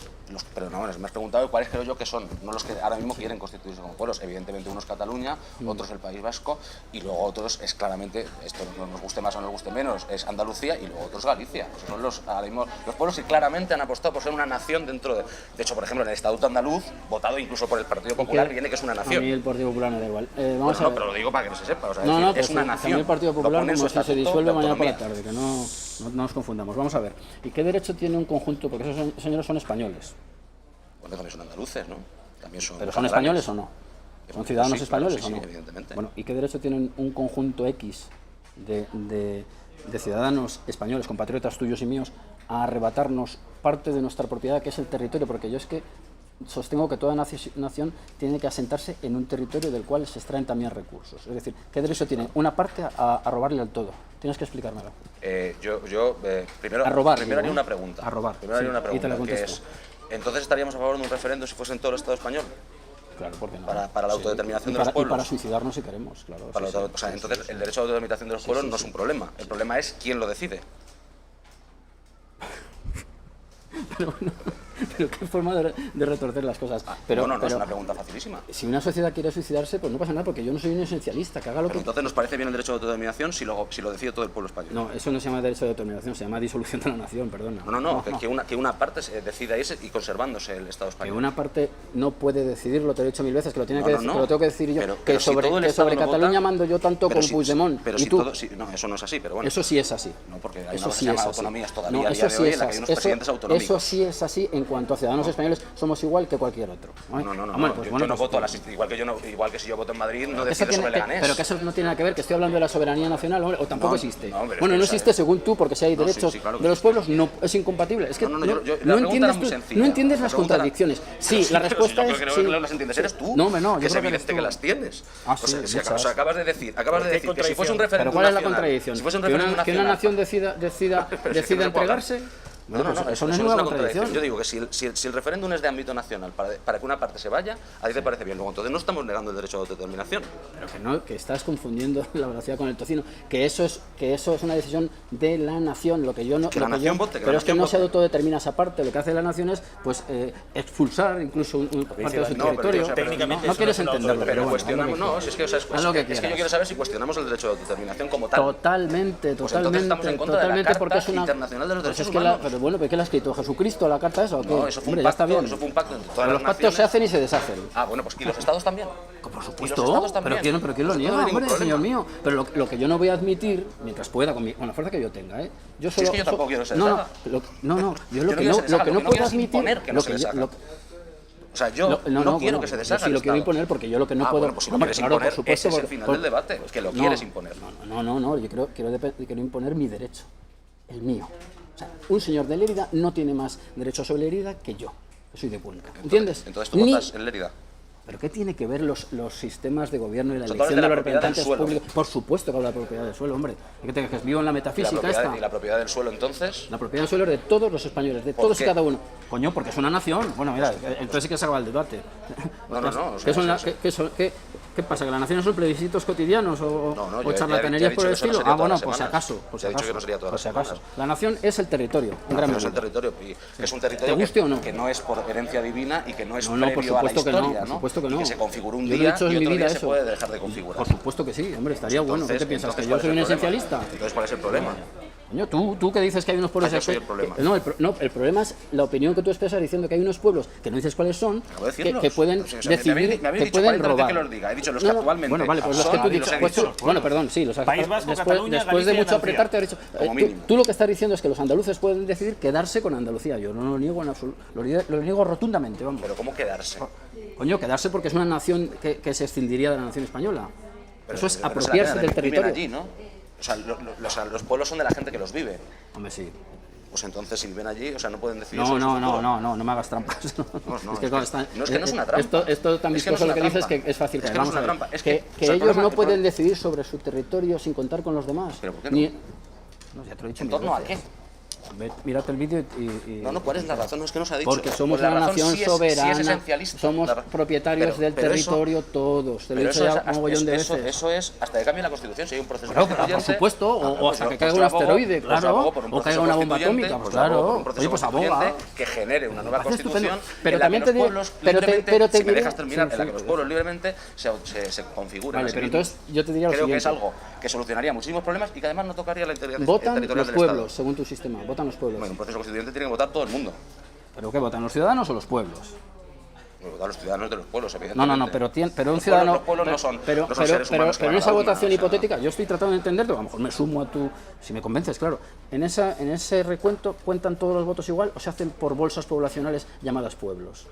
Speaker 3: Pero no, me has preguntado cuáles creo yo que son, no los que ahora mismo quieren constituirse como pueblos. Evidentemente uno es Cataluña, otro es el País Vasco y luego otros es claramente, esto no nos guste más o nos guste menos, es Andalucía y luego otros Galicia. Esos son ahora mismo los pueblos que claramente han apostado por ser una nación dentro de... De hecho, por ejemplo, en el Estatuto Andaluz, votado incluso por el Partido Popular, viene que es una
Speaker 2: A mí
Speaker 3: nación.
Speaker 2: el Partido Popular me da igual. Vamos
Speaker 3: Bueno,
Speaker 2: a
Speaker 3: no,
Speaker 2: ver.
Speaker 3: pero lo digo para que no se sepa. O sea,
Speaker 2: No,
Speaker 3: decir,
Speaker 2: no,
Speaker 3: es
Speaker 2: pues
Speaker 3: una
Speaker 2: a mí
Speaker 3: nación.
Speaker 2: el Partido
Speaker 3: Lo
Speaker 2: Popular
Speaker 3: pone en
Speaker 2: como
Speaker 3: su
Speaker 2: si se
Speaker 3: estatuto
Speaker 2: disuelve
Speaker 3: de
Speaker 2: mañana por la
Speaker 3: autonomía.
Speaker 2: tarde, que no nos confundamos. Vamos a ver. ¿Y qué derecho tiene un conjunto? Porque esos señores son españoles.
Speaker 3: Bueno, también son andaluces, ¿no? También son
Speaker 2: ¿Pero son
Speaker 3: catalanes.
Speaker 2: españoles o no? ¿Son ciudadanos
Speaker 3: Sí, claro,
Speaker 2: españoles
Speaker 3: sí,
Speaker 2: o no?
Speaker 3: sí, evidentemente.
Speaker 2: Bueno, ¿y qué derecho tienen un conjunto X de ciudadanos españoles, compatriotas tuyos y míos, a arrebatarnos parte de nuestra propiedad, que es el territorio? Porque yo es que sostengo que toda nación tiene que asentarse en un territorio del cual se extraen también recursos. Es decir, ¿qué derecho tiene una parte a robarle al todo? Tienes que explicármelo.
Speaker 3: Primero,
Speaker 2: A robar,
Speaker 3: primero haría
Speaker 2: digo,
Speaker 3: una pregunta.
Speaker 2: A robar.
Speaker 3: Primero haría
Speaker 2: sí,
Speaker 3: una
Speaker 2: y te
Speaker 3: pregunta,
Speaker 2: la
Speaker 3: que
Speaker 2: contesto.
Speaker 3: es, ¿entonces estaríamos a favor de un referéndum si fuese en todo el Estado español?
Speaker 2: Claro, ¿por qué no?
Speaker 3: Para la autodeterminación
Speaker 2: Y
Speaker 3: de los
Speaker 2: y
Speaker 3: pueblos.
Speaker 2: para suicidarnos si queremos, claro.
Speaker 3: Para
Speaker 2: sí,
Speaker 3: la
Speaker 2: sí.
Speaker 3: o sea, entonces el derecho a la autodeterminación de los pueblos no es un problema. El problema es quién lo decide.
Speaker 2: Pero qué forma de retorcer las cosas. Pero,
Speaker 3: no es una pregunta facilísima.
Speaker 2: Si una sociedad quiere suicidarse, pues no pasa nada, porque yo no soy un esencialista, que haga lo
Speaker 3: Pero
Speaker 2: que...
Speaker 3: entonces nos parece bien el derecho de autodeterminación si lo decide todo el pueblo español.
Speaker 2: No, eso no se llama derecho de autodeterminación, se llama disolución de la nación, perdona.
Speaker 3: No. Que una parte se decida irse y conservándose el Estado
Speaker 2: Que
Speaker 3: español.
Speaker 2: una parte no puede decidirlo, te lo he dicho 1000 veces, que lo, tiene
Speaker 3: No,
Speaker 2: que
Speaker 3: no,
Speaker 2: decir,
Speaker 3: no.
Speaker 2: que lo tengo que decir yo,
Speaker 3: Pero
Speaker 2: que
Speaker 3: si
Speaker 2: sobre,
Speaker 3: todo el
Speaker 2: que
Speaker 3: Estado
Speaker 2: sobre
Speaker 3: lo vota,
Speaker 2: Cataluña mando yo tanto
Speaker 3: pero
Speaker 2: como Puigdemont.
Speaker 3: Pero
Speaker 2: ¿Y
Speaker 3: si
Speaker 2: tú?
Speaker 3: todo, no, eso no es así, pero bueno.
Speaker 2: Eso sí es así.
Speaker 3: No, porque hay
Speaker 2: Eso
Speaker 3: una cosa
Speaker 2: sí
Speaker 3: que se
Speaker 2: es
Speaker 3: llama
Speaker 2: así.
Speaker 3: autonomías todavía
Speaker 2: No,
Speaker 3: a día
Speaker 2: eso
Speaker 3: de
Speaker 2: sí
Speaker 3: hoy
Speaker 2: es
Speaker 3: en la que hay
Speaker 2: así.
Speaker 3: unos presidentes autonómicos.
Speaker 2: Eso sí es así en cuanto a ciudadanos españoles, somos igual que cualquier otro.
Speaker 3: No.
Speaker 2: Hombre, pues
Speaker 3: yo no
Speaker 2: pues,
Speaker 3: voto igual que si yo voto en Madrid, no
Speaker 2: eso
Speaker 3: decido
Speaker 2: tiene
Speaker 3: sobre
Speaker 2: que,
Speaker 3: Leganés.
Speaker 2: pero que eso no tiene nada que ver, que estoy hablando de la soberanía nacional, hombre, o tampoco
Speaker 3: No,
Speaker 2: existe.
Speaker 3: no, hombre,
Speaker 2: Bueno,
Speaker 3: es
Speaker 2: no
Speaker 3: que
Speaker 2: existe según tú, porque si hay
Speaker 3: No, sí,
Speaker 2: derechos
Speaker 3: sí, claro que
Speaker 2: de los
Speaker 3: sí.
Speaker 2: pueblos, no es incompatible. Es que
Speaker 3: No,
Speaker 2: no,
Speaker 3: la pregunta era
Speaker 2: entiendes,
Speaker 3: muy
Speaker 2: tú,
Speaker 3: sencilla.
Speaker 2: no entiendes
Speaker 3: La
Speaker 2: las
Speaker 3: pregunta era-
Speaker 2: contradicciones. Sí,
Speaker 3: Pero
Speaker 2: la
Speaker 3: pero
Speaker 2: respuesta
Speaker 3: si
Speaker 2: es...
Speaker 3: yo creo
Speaker 2: sí.
Speaker 3: que no las entiendes, eres tú.
Speaker 2: No, hombre, no, yo
Speaker 3: que es
Speaker 2: creo que eres
Speaker 3: evidente que
Speaker 2: tú.
Speaker 3: las tienes.
Speaker 2: Ah, sí,
Speaker 3: o sea,
Speaker 2: muchas.
Speaker 3: acabas de decir que si fuese un
Speaker 1: contradicción?
Speaker 3: referéndum
Speaker 2: ¿Pero cuál es la
Speaker 3: nacional,
Speaker 2: contradicción?
Speaker 3: Si fuese un
Speaker 2: ¿Que
Speaker 3: referéndum
Speaker 2: una
Speaker 3: nacional,
Speaker 2: nación decida
Speaker 3: Pero si es que no se puede hablar.
Speaker 2: entregarse?
Speaker 3: No,
Speaker 2: Pues eso no es
Speaker 3: una
Speaker 2: ninguna
Speaker 3: contradicción.
Speaker 2: contradicción.
Speaker 3: Yo digo que si el referéndum es de ámbito nacional para que una parte se vaya, a ti te parece bien. Luego, entonces no estamos negando el derecho a autodeterminación.
Speaker 2: Pero que no, que estás confundiendo la velocidad con el tocino. Que eso es una decisión de la nación. Lo que yo no.
Speaker 3: Que la
Speaker 2: lo que
Speaker 3: nación
Speaker 2: yo-
Speaker 3: vote, que
Speaker 2: pero
Speaker 3: la
Speaker 2: es que
Speaker 3: nación
Speaker 2: no se
Speaker 3: vote.
Speaker 2: autodetermina esa parte. Lo que hace la nación es, pues, expulsar incluso parte de su
Speaker 3: No, pero
Speaker 2: territorio.
Speaker 3: yo, o sea, pero
Speaker 1: técnicamente
Speaker 2: no
Speaker 1: eso
Speaker 2: quieres
Speaker 1: no es una
Speaker 2: entenderlo,
Speaker 3: Pero
Speaker 2: bueno,
Speaker 3: cuestionamos,
Speaker 2: haz lo que
Speaker 3: no, si es que, o sea,
Speaker 2: Haz lo que
Speaker 3: es que yo
Speaker 2: quieras.
Speaker 3: quiero saber si cuestionamos el derecho de autodeterminación como tal.
Speaker 2: Totalmente,
Speaker 3: Pues entonces estamos en contra de la Carta
Speaker 2: porque es una
Speaker 3: Internacional de los
Speaker 2: pues
Speaker 3: Derechos
Speaker 2: es que
Speaker 3: Humanos.
Speaker 2: pero bueno, ¿pero qué le ha escrito Jesucristo a la carta esa? ¿O qué?
Speaker 3: No, eso fue
Speaker 2: Hombre,
Speaker 3: un
Speaker 2: ya está
Speaker 3: pacto,
Speaker 2: bien.
Speaker 3: eso fue un pacto entre todas
Speaker 2: Pero
Speaker 3: las
Speaker 2: los pactos
Speaker 3: naciones.
Speaker 2: se hacen y se deshacen.
Speaker 3: Ah, bueno, pues ¿y los estados también?
Speaker 2: Por
Speaker 3: ¿Y los
Speaker 2: supuesto,
Speaker 3: estados también?
Speaker 2: pero ¿quién lo
Speaker 3: Pues
Speaker 2: niega,
Speaker 3: no hay ningún
Speaker 2: hombre, señor
Speaker 3: problema.
Speaker 2: mío? Pero lo que yo no voy a admitir, mientras pueda, con la fuerza que yo tenga, ¿eh? Yo
Speaker 3: Si es que yo tampoco quiero que se
Speaker 2: no,
Speaker 3: deshaga.
Speaker 2: yo lo
Speaker 3: Yo no quiero que se deshaga,
Speaker 2: que
Speaker 3: lo
Speaker 2: no
Speaker 3: que no
Speaker 2: puedo
Speaker 3: quiero es
Speaker 2: admitir,
Speaker 3: imponer que no
Speaker 2: lo
Speaker 3: se
Speaker 2: que yo-
Speaker 3: deshaga.
Speaker 2: lo-
Speaker 3: O sea, yo no quiero
Speaker 2: bueno,
Speaker 3: que se
Speaker 2: yo
Speaker 3: deshaga
Speaker 2: sí
Speaker 3: el
Speaker 2: lo quiero
Speaker 3: Estado.
Speaker 2: imponer porque yo lo que no
Speaker 3: Ah,
Speaker 2: puedo...
Speaker 3: bueno, pues si lo
Speaker 2: hombre,
Speaker 3: quieres
Speaker 2: claro,
Speaker 3: imponer,
Speaker 2: por supuesto,
Speaker 3: ese es el
Speaker 2: por-
Speaker 3: final
Speaker 2: por-
Speaker 3: del debate, es que lo
Speaker 2: no,
Speaker 3: quieres imponer.
Speaker 2: No, yo quiero imponer mi derecho, el mío. O sea, un señor de Lérida no tiene más derecho sobre Lérida que yo, que soy de Cuenca. ¿Entiendes?
Speaker 3: Entonces tú
Speaker 2: Ni-
Speaker 3: votas en Lérida.
Speaker 2: ¿Pero qué tiene que ver los sistemas de gobierno y la
Speaker 3: O sea, tú hablas
Speaker 2: elección
Speaker 3: de
Speaker 2: de
Speaker 3: la
Speaker 2: los
Speaker 3: propiedad del
Speaker 2: representantes
Speaker 3: suelo.
Speaker 2: públicos? Por supuesto que habla de la propiedad del suelo, hombre. ¿Qué te quejas? Vivo en la
Speaker 3: ¿Y
Speaker 2: metafísica esta.
Speaker 3: la propiedad del suelo entonces?
Speaker 2: La propiedad del suelo es de todos los españoles, de
Speaker 3: ¿Por
Speaker 2: todos y
Speaker 3: qué?
Speaker 2: cada uno. Coño, porque es una nación. Bueno, mira, entonces sí que se acaba el debate.
Speaker 3: No, o sea,
Speaker 2: ¿Qué, son
Speaker 3: sí, sí.
Speaker 2: ¿Qué pasa? ¿Que las naciones son plebiscitos cotidianos o,
Speaker 3: No,
Speaker 2: o
Speaker 3: ya
Speaker 2: charlatanerías
Speaker 3: he
Speaker 2: por el
Speaker 3: dicho que eso no
Speaker 2: estilo?
Speaker 3: sería
Speaker 2: Ah,
Speaker 3: todas
Speaker 2: bueno,
Speaker 3: las
Speaker 2: por si
Speaker 3: semanas.
Speaker 2: acaso. Por si
Speaker 3: Ya he dicho
Speaker 2: acaso,
Speaker 3: que no sería todas
Speaker 2: por
Speaker 3: las
Speaker 2: si acaso.
Speaker 3: semanas.
Speaker 2: La nación es el territorio, en gran
Speaker 3: No es el
Speaker 2: medida.
Speaker 3: territorio, que es un territorio
Speaker 2: ¿Te guste o no?
Speaker 3: que no es por herencia divina y que no es
Speaker 2: No, por
Speaker 3: previo a la
Speaker 2: supuesto que
Speaker 3: historia,
Speaker 2: no, por supuesto que
Speaker 3: Y
Speaker 2: no.
Speaker 3: que se configura un
Speaker 2: Yo lo he
Speaker 3: día
Speaker 2: hecho en
Speaker 3: y
Speaker 2: mi
Speaker 3: otro
Speaker 2: vida
Speaker 3: día se
Speaker 2: eso.
Speaker 3: puede dejar de configurar.
Speaker 2: Por supuesto que sí, hombre, estaría bueno. ¿Qué te piensas? ¿Que yo soy un esencialista?
Speaker 3: Entonces, ¿cuál es el problema?
Speaker 2: Coño, tú que dices que hay unos pueblos...
Speaker 3: yo soy el problema.
Speaker 2: El problema es la opinión que tú expresas diciendo que hay unos pueblos que no dices cuáles son,
Speaker 3: Acabo de
Speaker 2: que
Speaker 3: decirlos.
Speaker 2: pueden
Speaker 3: O sea, me
Speaker 2: decidir,
Speaker 3: habéis
Speaker 2: que
Speaker 3: dicho
Speaker 2: pueden
Speaker 3: 40 veces
Speaker 2: robar.
Speaker 3: que los diga. He dicho los que actualmente
Speaker 2: Bueno, vale, pues los
Speaker 3: son,
Speaker 2: que tú
Speaker 3: y los
Speaker 2: dices...
Speaker 3: he
Speaker 2: pues,
Speaker 3: dicho.
Speaker 2: bueno, perdón, sí, los has...
Speaker 1: País Vasco, Cataluña,
Speaker 2: después
Speaker 1: Galicia
Speaker 2: de
Speaker 1: y
Speaker 2: mucho
Speaker 1: Andalucía.
Speaker 2: apretar te he dicho...
Speaker 3: Como
Speaker 2: tú,
Speaker 3: mínimo.
Speaker 2: tú lo que estás diciendo es que los andaluces pueden decidir quedarse con Andalucía. Yo no lo niego en absoluto. Lo niego rotundamente, vamos.
Speaker 3: Pero ¿cómo quedarse?
Speaker 2: Coño, quedarse porque es una nación que se escindiría de la nación española. Eso es
Speaker 3: Pero se la
Speaker 2: apropiarse
Speaker 3: quedan,
Speaker 2: del
Speaker 3: viven
Speaker 2: territorio.
Speaker 3: allí, ¿no? O sea, los pueblos son de la gente que los vive.
Speaker 2: Hombre, sí.
Speaker 3: Pues entonces, si viven allí, o sea, no pueden decidir
Speaker 2: No,
Speaker 3: sobre su futuro.
Speaker 2: no me hagas trampas.
Speaker 3: No,
Speaker 2: es que
Speaker 3: no es una trampa.
Speaker 2: Esto tan
Speaker 3: Es que no es
Speaker 2: vistoso lo que
Speaker 3: una
Speaker 2: dices
Speaker 3: trampa.
Speaker 2: que es fácil
Speaker 3: Es que
Speaker 2: caer.
Speaker 3: no es
Speaker 2: Vamos a
Speaker 3: una
Speaker 2: ver.
Speaker 3: trampa. Es
Speaker 2: Que
Speaker 3: que, o sea, el
Speaker 2: ellos
Speaker 3: problema-
Speaker 2: no
Speaker 3: el
Speaker 2: pueden
Speaker 3: problema-
Speaker 2: decidir sobre su territorio sin contar con los demás.
Speaker 3: ¿Pero por qué no?
Speaker 2: No, ya te lo he dicho
Speaker 3: ¿En
Speaker 2: mil
Speaker 3: torno a
Speaker 2: veces.
Speaker 3: qué?
Speaker 2: Mírate el vídeo y...
Speaker 3: No, ¿cuál es la razón? No, es que no se ha dicho.
Speaker 2: Porque somos
Speaker 3: Pues la
Speaker 2: una
Speaker 3: razón
Speaker 2: nación
Speaker 3: sí es
Speaker 2: soberana,
Speaker 3: esencialista.
Speaker 2: somos propietarios del
Speaker 3: pero eso-
Speaker 2: territorio todos. Te lo he
Speaker 3: Pero
Speaker 2: dicho
Speaker 3: eso
Speaker 2: ya un mogollón de veces.
Speaker 3: eso es hasta que cambie la Constitución, si hay un proceso
Speaker 2: Claro, pero por
Speaker 3: constituyente.
Speaker 2: supuesto, o
Speaker 3: pues
Speaker 2: hasta
Speaker 3: yo-
Speaker 2: que
Speaker 3: pues
Speaker 2: caiga
Speaker 3: yo
Speaker 2: un
Speaker 3: abogo-
Speaker 2: asteroide,
Speaker 3: pues yo
Speaker 2: claro,
Speaker 3: abogo por un
Speaker 2: o caiga
Speaker 3: proceso
Speaker 2: una bomba
Speaker 3: constituyente,
Speaker 2: atómica, pues
Speaker 3: yo abogo por
Speaker 2: claro.
Speaker 3: un proceso
Speaker 2: Oye, pues
Speaker 3: constituyente
Speaker 2: aboga.
Speaker 3: que genere una nueva
Speaker 2: Parece
Speaker 3: constitución
Speaker 2: estupendo. Pero
Speaker 3: en la que
Speaker 2: también
Speaker 3: los
Speaker 2: te digo-
Speaker 3: pueblos
Speaker 2: pero te
Speaker 3: libremente, si me
Speaker 2: diré-
Speaker 3: dejas terminar,
Speaker 2: sí,
Speaker 3: en la que
Speaker 2: sí,
Speaker 3: los
Speaker 2: sí.
Speaker 3: pueblos libremente se configuren.
Speaker 2: Vale,
Speaker 3: a sí
Speaker 2: pero
Speaker 3: mismos.
Speaker 2: entonces yo te diría lo
Speaker 3: Creo que es
Speaker 2: siguiente.
Speaker 3: algo que solucionaría muchísimos problemas y que además no tocaría la integridad
Speaker 2: Votan
Speaker 3: territorial
Speaker 2: los
Speaker 3: del
Speaker 2: pueblos,
Speaker 3: Estado.
Speaker 2: según tu sistema, votan los pueblos.
Speaker 3: Bueno, un proceso constituyente tiene que votar todo el mundo.
Speaker 2: ¿Pero qué votan, los ciudadanos o los pueblos?
Speaker 3: Votar los ciudadanos de los pueblos,
Speaker 2: No,
Speaker 3: evidentemente.
Speaker 2: pero un
Speaker 3: Los
Speaker 2: ciudadano...
Speaker 3: Los pueblos no son
Speaker 2: pero,
Speaker 3: no son
Speaker 2: pero,
Speaker 3: seres
Speaker 2: pero,
Speaker 3: humanos que
Speaker 2: pero en
Speaker 3: van a
Speaker 2: esa
Speaker 3: la urna,
Speaker 2: votación
Speaker 3: o sea,
Speaker 2: hipotética, yo estoy tratando de entenderte, a lo mejor me sumo a tu... Si me convences, claro. En ese recuento, ¿cuentan todos los votos igual o se hacen por bolsas poblacionales llamadas pueblos?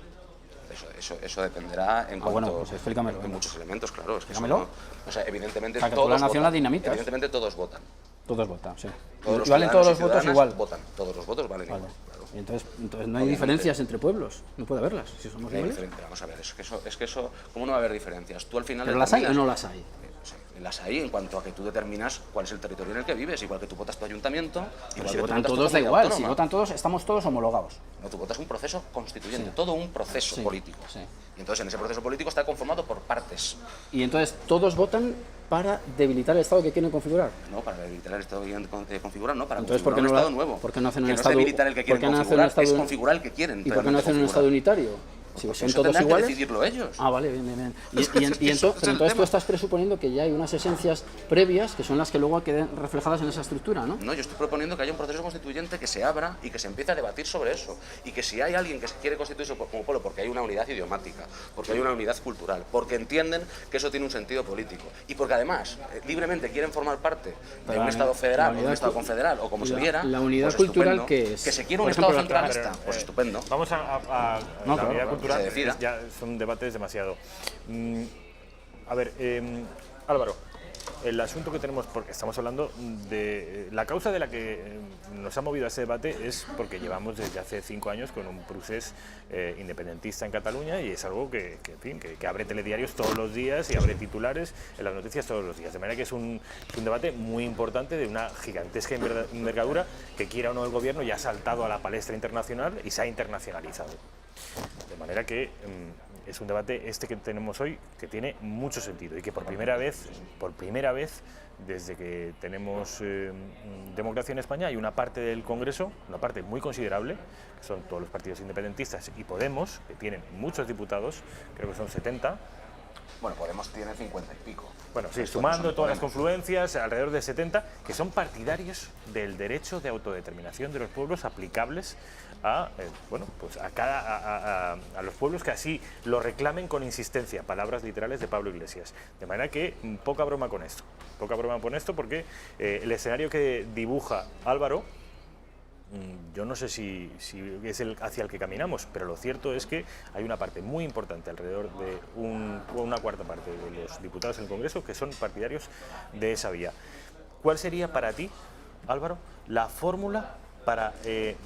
Speaker 3: Eso dependerá en cuanto
Speaker 2: bueno, pues explícamelo,
Speaker 3: en
Speaker 2: venga.
Speaker 3: muchos elementos, claro. Es que
Speaker 2: Explícamelo.
Speaker 3: eso no- o sea, evidentemente
Speaker 2: O sea, que tú
Speaker 3: todos
Speaker 2: la nación la
Speaker 3: votan.
Speaker 2: dinamitas.
Speaker 3: Evidentemente todos votan.
Speaker 2: Todos votan, sí.
Speaker 3: Todos los
Speaker 2: Y valen
Speaker 3: ciudadanos
Speaker 2: todos
Speaker 3: y
Speaker 2: los votos
Speaker 3: ciudadanas
Speaker 2: igual.
Speaker 3: votan. Todos los votos valen
Speaker 2: Vale.
Speaker 3: igual. Claro.
Speaker 2: Y entonces no hay
Speaker 3: Obviamente.
Speaker 2: diferencias entre pueblos. No puede haberlas, si somos
Speaker 3: No hay
Speaker 2: iguales.
Speaker 3: diferencia. Vamos a ver, es que eso, ¿cómo no va a haber diferencias? Tú al final
Speaker 2: ¿Pero las hay o
Speaker 3: determinas-
Speaker 2: no las hay?
Speaker 3: Sí, las hay en cuanto a que tú determinas cuál es el territorio en el que vives, igual que tú votas tu ayuntamiento,
Speaker 2: Pero
Speaker 3: igual
Speaker 2: si
Speaker 3: que tú
Speaker 2: votan
Speaker 3: votas tu
Speaker 2: todos da
Speaker 3: comunidad
Speaker 2: igual, si
Speaker 3: autónoma.
Speaker 2: votan todos estamos todos homologados.
Speaker 3: No, tú votas un proceso constituyente,
Speaker 2: Sí.
Speaker 3: todo un proceso
Speaker 2: Sí,
Speaker 3: político.
Speaker 2: sí.
Speaker 3: Y entonces en ese proceso político está conformado por partes.
Speaker 2: Y entonces todos votan para debilitar el Estado que quieren configurar.
Speaker 3: No, para debilitar el Estado que quieren configurar, no, para
Speaker 2: Entonces,
Speaker 3: configurar un Estado nuevo.
Speaker 2: ¿por qué no hacen un
Speaker 3: que
Speaker 2: Estado?
Speaker 3: No es debilitar el que quieren configurar, es configurar el que quieren.
Speaker 2: ¿Y por qué no hacen un Estado unitario? Si
Speaker 3: pues
Speaker 2: son
Speaker 3: eso
Speaker 2: todos iguales.
Speaker 3: Que decidirlo ellos.
Speaker 2: Ah, vale, bien. Entonces tú estás presuponiendo que ya hay unas esencias previas que son las que luego queden reflejadas en esa estructura, ¿no?
Speaker 3: No, yo estoy proponiendo que haya un proceso constituyente que se abra y que se empiece a debatir sobre eso. Y que si hay alguien que se quiere constituirse como pueblo porque hay una unidad idiomática, porque hay una unidad cultural, porque entienden que eso tiene un sentido político y porque además libremente quieren formar parte de un Estado federal o de un Estado confederal o como se quiera,
Speaker 2: la unidad
Speaker 3: pues
Speaker 2: cultural que es.
Speaker 3: Que se quiera un Estado centralista, pues estupendo.
Speaker 1: Vamos a
Speaker 2: No,
Speaker 1: la
Speaker 2: claro,
Speaker 1: unidad
Speaker 2: claro,
Speaker 1: cultural, ya son debates demasiado. A ver, Álvaro, el asunto que tenemos, porque estamos hablando de la causa de la que nos ha movido a este debate es porque llevamos desde hace 5 años con un procés independentista en Cataluña y es algo que abre telediarios todos los días y abre titulares en las noticias todos los días. De manera que es un debate muy importante de una gigantesca envergadura que, quiera o no el gobierno, ya ha saltado a la palestra internacional y se ha internacionalizado. De manera que es un debate que tenemos hoy que tiene mucho sentido y que por primera vez desde que tenemos democracia en España, hay una parte del Congreso, una parte muy considerable, que son todos los partidos independentistas y Podemos, que tienen muchos diputados, creo que son 70.
Speaker 3: Bueno, Podemos tiene 50 y pico.
Speaker 1: Bueno, sí, sumando todas las confluencias, alrededor de 70, que son partidarios del derecho de autodeterminación de los pueblos aplicables a los pueblos que así lo reclamen con insistencia, palabras literales de Pablo Iglesias. De manera que poca broma con esto porque el escenario que dibuja Álvaro, yo no sé si es hacia el que caminamos, pero lo cierto es que hay una parte muy importante, alrededor de una cuarta parte de los diputados en el Congreso, que son partidarios de esa vía. ¿Cuál sería para ti, Álvaro, la fórmula para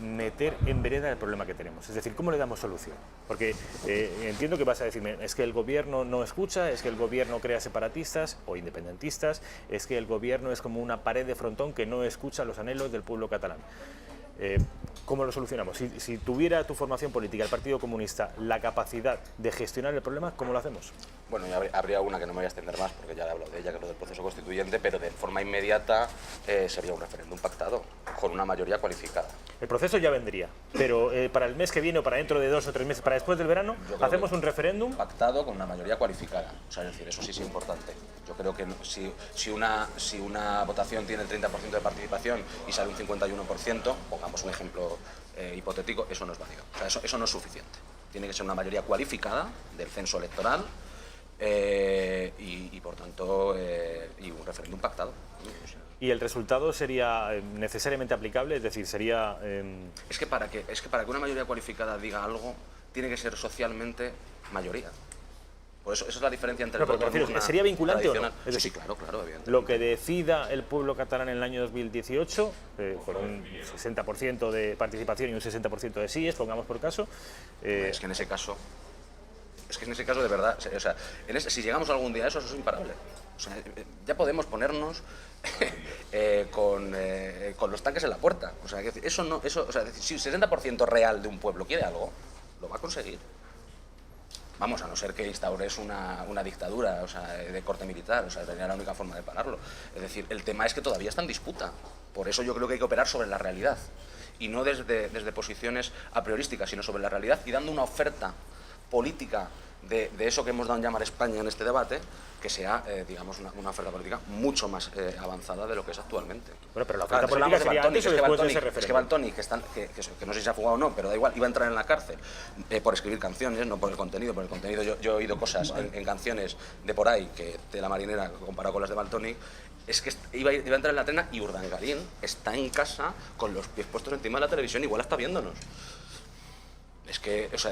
Speaker 1: meter en vereda el problema que tenemos? Es decir, ¿cómo le damos solución? Porque entiendo que vas a decirme, es que el gobierno no escucha, es que el gobierno crea separatistas o independentistas, es que el gobierno es como una pared de frontón que no escucha los anhelos del pueblo catalán. ¿Cómo lo solucionamos? Si tuviera tu formación política, el Partido Comunista, la capacidad de gestionar el problema, ¿cómo lo hacemos?
Speaker 3: Bueno, ya habría una que no me voy a extender más, porque ya he hablado de ella, que es lo del proceso constituyente, pero de forma inmediata sería un referéndum pactado, con una mayoría cualificada.
Speaker 1: El proceso ya vendría, pero para el mes que viene o para dentro de 2 o 3 meses, para después del verano, hacemos un referéndum
Speaker 3: pactado con una mayoría cualificada. O sea, es decir, eso sí es importante. Yo creo que si una votación tiene el 30% de participación y sale un 51%, pongamos un ejemplo hipotético, eso no es válido. O sea, eso no es suficiente. Tiene que ser una mayoría cualificada del censo electoral y por tanto, y un referéndum pactado.
Speaker 1: ¿Y el resultado sería necesariamente aplicable? Es decir, sería...
Speaker 3: Es que para que una mayoría cualificada diga algo, tiene que ser socialmente mayoría. Por eso, esa es la diferencia entre el voto.
Speaker 1: ¿Sería vinculante o no?
Speaker 3: Es decir, sí, claro, evidentemente.
Speaker 1: Lo que decida el pueblo catalán en el año 2018, con un 60% de participación y un 60% de síes, pongamos por caso...
Speaker 3: Es que en ese caso de verdad, o sea, si llegamos algún día a eso es imparable. O sea, ya podemos ponernos con los tanques en la puerta. O sea, si el 60% real de un pueblo quiere algo, lo va a conseguir. Vamos, a no ser que instaures una dictadura, o sea, de corte militar, o sea, sería la única forma de pararlo. Es decir, el tema es que todavía está en disputa. Por eso yo creo que hay que operar sobre la realidad. Y no desde posiciones a priorísticas, sino sobre la realidad y dando una oferta política de eso que hemos dado en llamar España en este debate, que sea, digamos, una oferta política mucho más avanzada de lo que es actualmente.
Speaker 1: Bueno, pero la oferta política sería antes o después de ese referéndum.
Speaker 3: Es que Valtònyc, que no sé si se ha fugado o no, pero da igual, iba a entrar en la cárcel por escribir canciones, no por el contenido. Por el contenido yo he oído cosas en canciones de por ahí, que de La Marinera, comparado con las de Valtònyc, es que iba a entrar en la trena y Urdangarín está en casa con los pies puestos encima de la televisión, igual está viéndonos. Es que es
Speaker 1: eso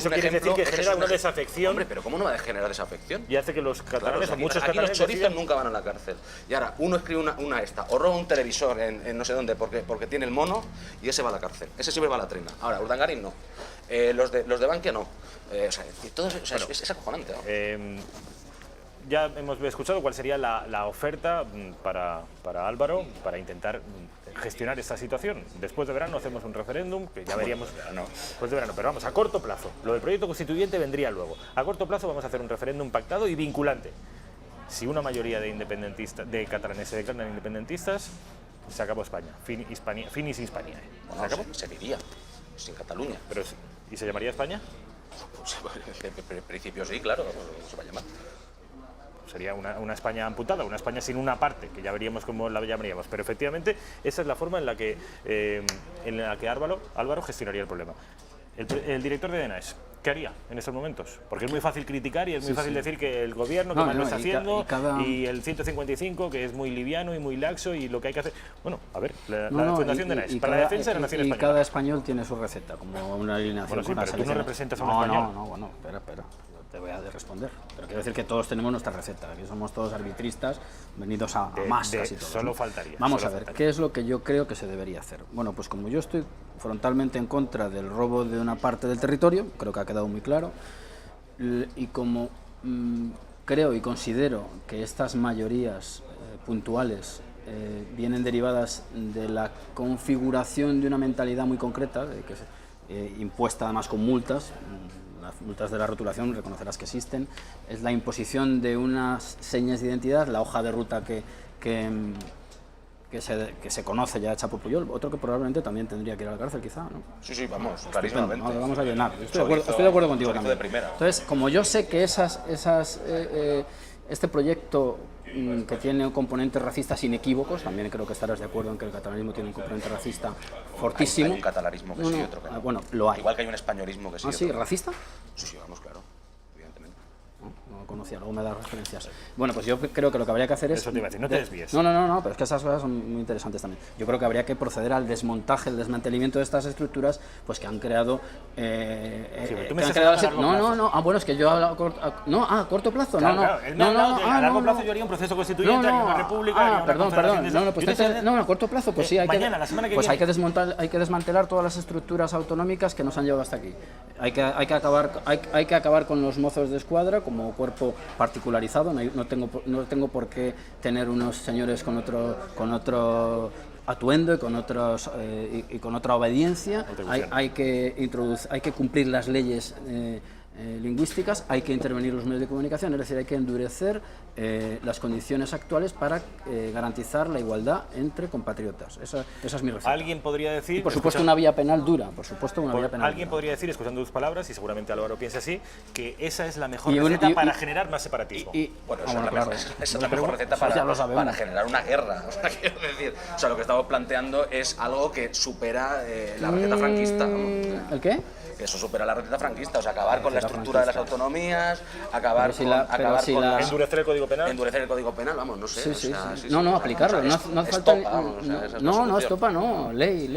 Speaker 1: quiere decir que genera una desafección.
Speaker 3: Hombre, pero ¿cómo no va a generar desafección?
Speaker 1: Y hace que los catalanes,
Speaker 3: claro,
Speaker 1: muchos
Speaker 3: aquí
Speaker 1: catalanes...
Speaker 3: los chorizos nunca van a la cárcel. Y ahora, uno escribe una esta, o roba un televisor en no sé dónde porque tiene el mono, y ese va a la cárcel. Ese siempre va a la trena. Ahora, Urdangarín no. Los de Bankia no. Todo eso, bueno, es acojonante, ¿no?
Speaker 1: Ya hemos escuchado cuál sería la oferta para Álvaro para intentar gestionar esta situación. Después de verano hacemos un referéndum, que ya veríamos después de verano, pero vamos, a corto plazo. Lo del proyecto constituyente vendría luego. A corto plazo vamos a hacer un referéndum pactado y vinculante. si una mayoría de independentistas, de catalanes se declaran independentistas, se acabó España. Finis Hispaniae.
Speaker 3: Bueno, se diría, sin Cataluña.
Speaker 1: Pero, ¿y se llamaría España?
Speaker 3: Pues, en principio sí, claro, se va a llamar.
Speaker 1: Sería una España amputada, una España sin una parte, que ya veríamos cómo la llamaríamos. Pero efectivamente, esa es la forma en la que Álvaro gestionaría el problema. El director de ENAES, ¿qué haría en estos momentos? Porque es muy fácil criticar y es muy fácil decir que el gobierno que mal lo está haciendo y el 155 que es muy liviano y muy laxo y lo que hay que hacer... Bueno, a ver, la Fundación de ENAES, para la defensa de la nación española.
Speaker 2: Y cada español tiene su receta, como una alineación.
Speaker 1: Bueno, sí, pero tú no representas a un español.
Speaker 2: Bueno, espera. Te voy a responder. Pero quiero decir que todos tenemos nuestra receta, que somos todos arbitristas, venidos a más casi todos.
Speaker 1: Solo faltaría.
Speaker 2: Vamos a ver, ¿qué es lo que yo creo que se debería hacer? Bueno, pues como yo estoy frontalmente en contra del robo de una parte del territorio, creo que ha quedado muy claro, y como creo y considero que estas mayorías puntuales vienen derivadas de la configuración de una mentalidad muy concreta, impuesta además con multas, las multas de la rotulación reconocerás que existen, es la imposición de unas señas de identidad, la hoja de ruta que se conoce ya hecha por Pujol, otro que probablemente también tendría que ir a la cárcel quizá, ¿no?
Speaker 3: Sí, vamos, clarísimamente.
Speaker 2: No, vamos a llenar, estoy de acuerdo contigo también.
Speaker 3: Primera.
Speaker 2: Entonces, como yo sé que este proyecto que tiene componentes racistas inequívocos, también creo que estarás de acuerdo en que el catalanismo tiene un componente racista fortísimo.
Speaker 3: Hay un catalanismo que sí y otro que no.
Speaker 2: Bueno, lo hay.
Speaker 3: Igual que hay un españolismo que sí.
Speaker 2: ¿Ah, sí? ¿Racista?
Speaker 3: Sí, vamos, claro, evidentemente.
Speaker 2: No lo conocía, luego me das referencias. Bueno, pues yo creo que lo que habría que hacer es...
Speaker 1: Eso te iba a decir, no te desvíes.
Speaker 2: No, pero es que esas cosas son muy interesantes también. Yo creo que habría que proceder al desmontaje, el desmantelamiento de estas estructuras, pues que han creado...
Speaker 1: tú me estás hablando a largo plazo.
Speaker 2: No, bueno, es que yo hablo a corto plazo,
Speaker 1: Claro, a largo plazo yo haría un proceso constituyente, haría una república,
Speaker 2: perdón, a corto plazo, pues sí,
Speaker 1: mañana, la semana que viene.
Speaker 2: hay que desmantelar todas las estructuras autonómicas que nos han llevado hasta aquí. Hay que acabar con los mozos de escuadra como cuerpo particularizado, no tengo por qué tener unos señores con otro atuendo y con otra obediencia. Hay que cumplir las leyes lingüísticas, hay que intervenir los medios de comunicación, es decir, hay que endurecer las condiciones actuales para garantizar la igualdad entre compatriotas. Esa es mi receta.
Speaker 1: Alguien podría decir...
Speaker 2: Y por supuesto una vía penal dura,
Speaker 1: Alguien podría decir, escuchando tus palabras, y seguramente Álvaro piensa así, que esa es la mejor receta para generar más separatismo.
Speaker 3: Bueno, esa es la mejor receta para generar una guerra. O sea, quiero decir, lo que estamos planteando es algo que supera la receta franquista.
Speaker 2: ¿El qué?
Speaker 3: Eso supera la receta franquista, o sea, acabar con la estructura de las autonomías, acabar con
Speaker 1: endurecer el Código Penal.
Speaker 3: Endurecer el Código Penal, vamos, no sé.
Speaker 2: Aplicarlo. No falta. Ley.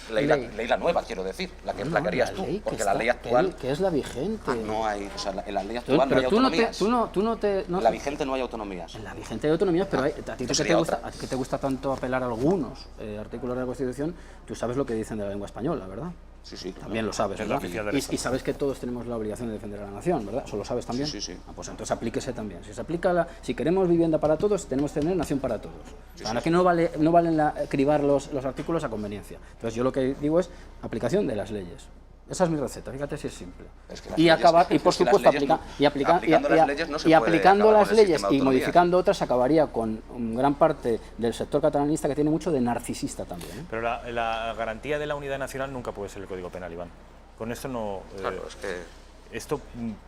Speaker 3: Ley la nueva, quiero decir, la que harías tú, porque la ley actual...
Speaker 2: Que es la vigente.
Speaker 3: No hay, o sea, en la ley actual no hay autonomías.
Speaker 2: En
Speaker 3: la vigente no hay autonomías.
Speaker 2: En la vigente hay autonomías, pero a ti que te gusta tanto apelar a algunos artículos de la Constitución, tú sabes lo que dicen de la lengua española, ¿verdad?
Speaker 3: Sí.
Speaker 2: También lo sabes, ¿verdad? Y sabes que todos tenemos la obligación de defender a la nación, ¿verdad? ¿Eso lo sabes también?
Speaker 3: Sí.
Speaker 2: Pues entonces aplíquese también. Si queremos vivienda para todos, tenemos que tener nación para todos. Aquí no valen cribar los artículos a conveniencia. Entonces yo lo que digo es aplicación de las leyes. Esa es mi receta, fíjate si es simple. Aplicando las leyes y modificando otras, acabaría con gran parte del sector catalanista que tiene mucho de narcisista también.
Speaker 1: Pero la garantía de la unidad nacional nunca puede ser el Código Penal, Iván. Con esto no...
Speaker 3: Claro, es que...
Speaker 1: Esto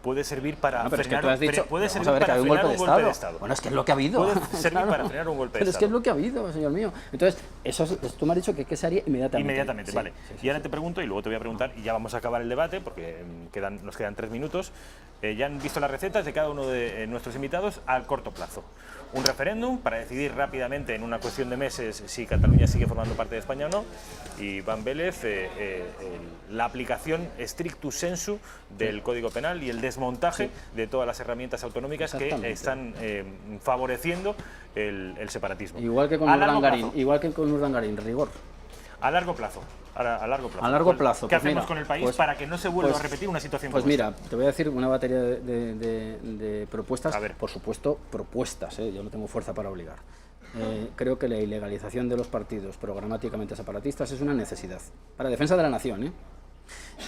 Speaker 1: puede servir para frenar
Speaker 2: un golpe de Estado. Bueno, es que es lo que ha habido.
Speaker 1: Puede servir para frenar un golpe de Estado.
Speaker 2: Pero es que es lo que ha habido, señor mío. Entonces, tú me has dicho que se haría inmediatamente.
Speaker 1: Inmediatamente, vale. Y ahora te pregunto, y luego te voy a preguntar, y ya vamos a acabar el debate, porque nos quedan 3 minutos. Ya han visto las recetas de cada uno de nuestros invitados a corto plazo. Un referéndum para decidir rápidamente, en una cuestión de meses, si Cataluña sigue formando parte de España o no. Y Iván Vélez, la aplicación strictu sensu del Código Penal y el desmontaje de todas las herramientas autonómicas que están favoreciendo el separatismo.
Speaker 2: Igual que con Urdangarín, rigor.
Speaker 1: A largo plazo.
Speaker 2: A largo plazo.
Speaker 1: ¿Qué hacemos con el país para que no se vuelva a repetir una situación como esta?
Speaker 2: Pues mira, te voy a decir una batería de propuestas.
Speaker 1: A ver.
Speaker 2: Por supuesto, propuestas, yo no tengo fuerza para obligar. Creo que la ilegalización de los partidos programáticamente separatistas es una necesidad para defensa de la nación,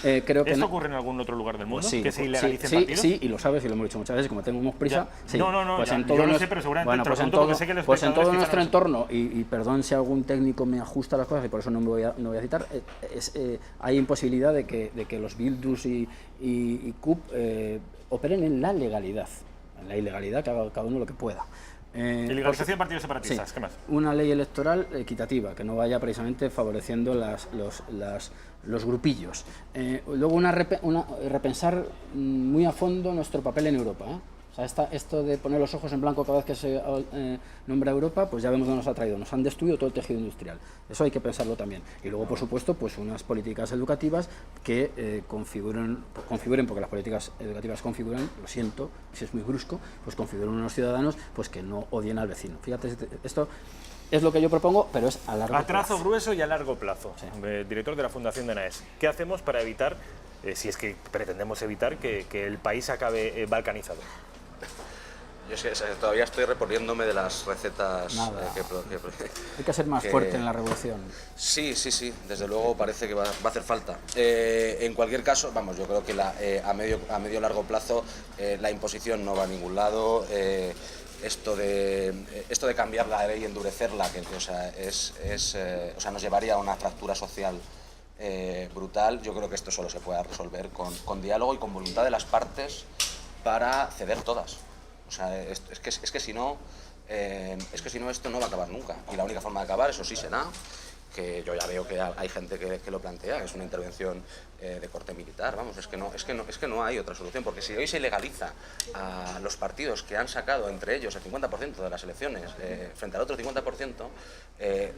Speaker 2: Creo que
Speaker 1: ¿Esto ocurre en algún otro lugar del mundo?
Speaker 2: Sí,
Speaker 1: ¿Que se ilegalicen partidos?
Speaker 2: Sí, y lo sabes y lo hemos dicho muchas veces, como tenemos prisa. Sí.
Speaker 1: No,
Speaker 2: Pues
Speaker 1: ya,
Speaker 2: en todo
Speaker 1: yo lo sé, pero seguramente
Speaker 2: bueno,
Speaker 1: te lo
Speaker 2: pues en
Speaker 1: pregunto
Speaker 2: todo,
Speaker 1: porque sé que los
Speaker 2: pues en todo
Speaker 1: espectadores
Speaker 2: nuestro
Speaker 1: quizá no
Speaker 2: entorno, y perdón si algún técnico me ajusta las cosas y por eso no voy a citar, hay imposibilidad de que los Bildus y CUP operen en la legalidad. En la ilegalidad, que haga cada uno lo que pueda.
Speaker 1: Ilegalización de partidos separatistas,
Speaker 2: Sí,
Speaker 1: ¿qué más?
Speaker 2: una ley electoral equitativa, que no vaya precisamente favoreciendo los grupillos. Luego repensar muy a fondo nuestro papel en Europa. O sea, esto de poner los ojos en blanco cada vez que se nombra Europa, pues ya vemos dónde nos ha traído. Nos han destruido todo el tejido industrial. Eso hay que pensarlo también. Y luego, por supuesto, pues unas políticas educativas que configuren, porque las políticas educativas configuran, lo siento, si es muy brusco, pues configuran unos ciudadanos pues que no odien al vecino. Fíjate, esto es lo que yo propongo, pero es a largo plazo.
Speaker 1: A trazo grueso y a largo plazo.
Speaker 2: Sí.
Speaker 1: Director de la Fundación de NAES, ¿qué hacemos para evitar, si es que pretendemos evitar, que el país acabe balcanizado?
Speaker 3: Yo todavía estoy reponiéndome de las recetas
Speaker 2: Hay que ser más fuerte en la revolución.
Speaker 3: Sí, desde luego parece que va a hacer falta. En cualquier caso, vamos, yo creo que a medio largo plazo la imposición no va a ningún lado. Esto de cambiar la ley y endurecerla, nos llevaría a una fractura social brutal. Yo creo que esto solo se puede resolver con diálogo y con voluntad de las partes para ceder todas. O sea, es que si no esto no va a acabar nunca. Y la única forma de acabar, eso sí, será que yo ya veo que hay gente que lo plantea, que es una intervención de corte militar. Vamos, es que no hay otra solución, porque si hoy se ilegaliza a los partidos que han sacado entre ellos el 50% de las elecciones frente al otro 50%,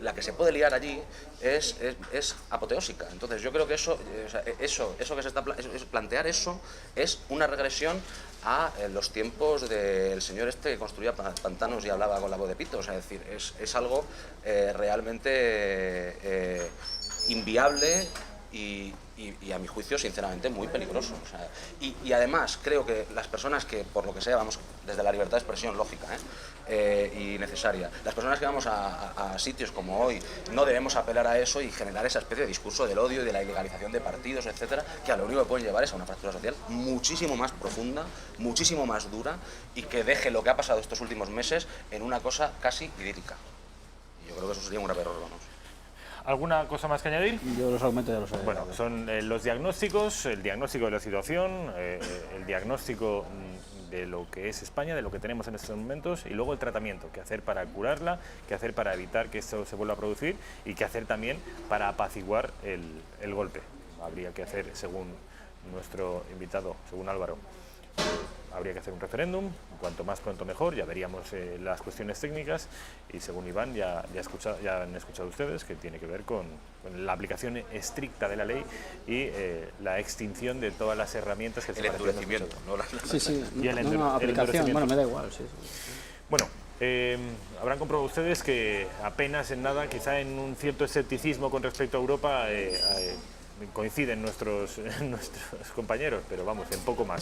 Speaker 3: la que se puede liar allí es apoteósica. Entonces yo creo que eso que se está plantear eso es una regresión a los tiempos del señor que construía pantanos y hablaba con la voz de pito. O sea, es decir, es algo realmente inviable y a mi juicio, sinceramente, muy peligroso. O sea, y además creo que las personas que, por lo que sea, vamos desde la libertad de expresión lógica y necesaria, las personas que vamos a sitios como hoy, no debemos apelar a eso y generar esa especie de discurso del odio y de la ilegalización de partidos, etcétera, que a lo único que pueden llevar es a una fractura social muchísimo más profunda, muchísimo más dura, y que deje lo que ha pasado estos últimos meses en una cosa casi idílica. Y yo creo que eso sería un grave error, vamos.
Speaker 1: ¿Alguna cosa más que añadir?
Speaker 2: Yo los argumentos ya los sé.
Speaker 1: Bueno, son los diagnósticos, el diagnóstico de la situación, el diagnóstico de lo que es España, de lo que tenemos en estos momentos, y luego el tratamiento, qué hacer para curarla, qué hacer para evitar que esto se vuelva a producir y qué hacer también para apaciguar el golpe. Habría que hacer, según nuestro invitado, según Álvaro, habría que hacer un referéndum, cuanto más pronto mejor, ya veríamos las cuestiones técnicas, y según Iván ya han escuchado ustedes que tiene que ver con la aplicación estricta de la ley y la extinción de todas las herramientas que el
Speaker 3: endurecimiento, ¿no?
Speaker 2: Sí,
Speaker 1: y el
Speaker 2: aplicación, bueno, me da igual, sí.
Speaker 1: Bueno, habrán comprobado ustedes que apenas en nada, quizá en un cierto escepticismo con respecto a Europa, coinciden nuestros compañeros, pero vamos, en poco más.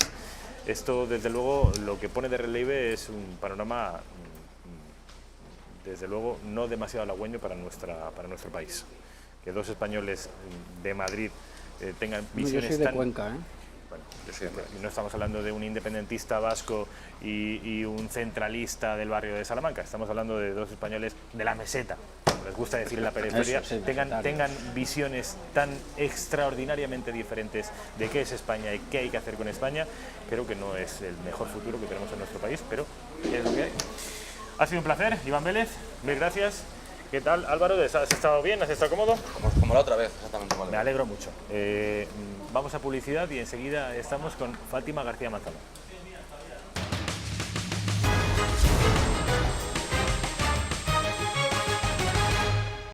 Speaker 1: Esto, desde luego, lo que pone de relieve es un panorama, desde luego, no demasiado halagüeño para nuestro país. Que dos españoles de Madrid tengan visiones
Speaker 2: yo soy de
Speaker 1: tan...
Speaker 2: Cuenca,
Speaker 1: Bueno, no estamos hablando de un independentista vasco y un centralista del barrio de Salamanca, estamos hablando de dos españoles de la meseta, como les gusta decir en la periferia.
Speaker 2: Eso, sí,
Speaker 1: tengan visiones tan extraordinariamente diferentes de qué es España y qué hay que hacer con España. Creo que no es el mejor futuro que tenemos en nuestro país, pero es lo que hay. Ha sido un placer, Iván Vélez, mil gracias. ¿Qué tal, Álvaro? ¿Has estado bien? ¿Has estado cómodo?
Speaker 3: Como la otra vez, exactamente igual.
Speaker 1: Me alegro mucho. Vamos a publicidad y enseguida estamos con Fátima García Manzano.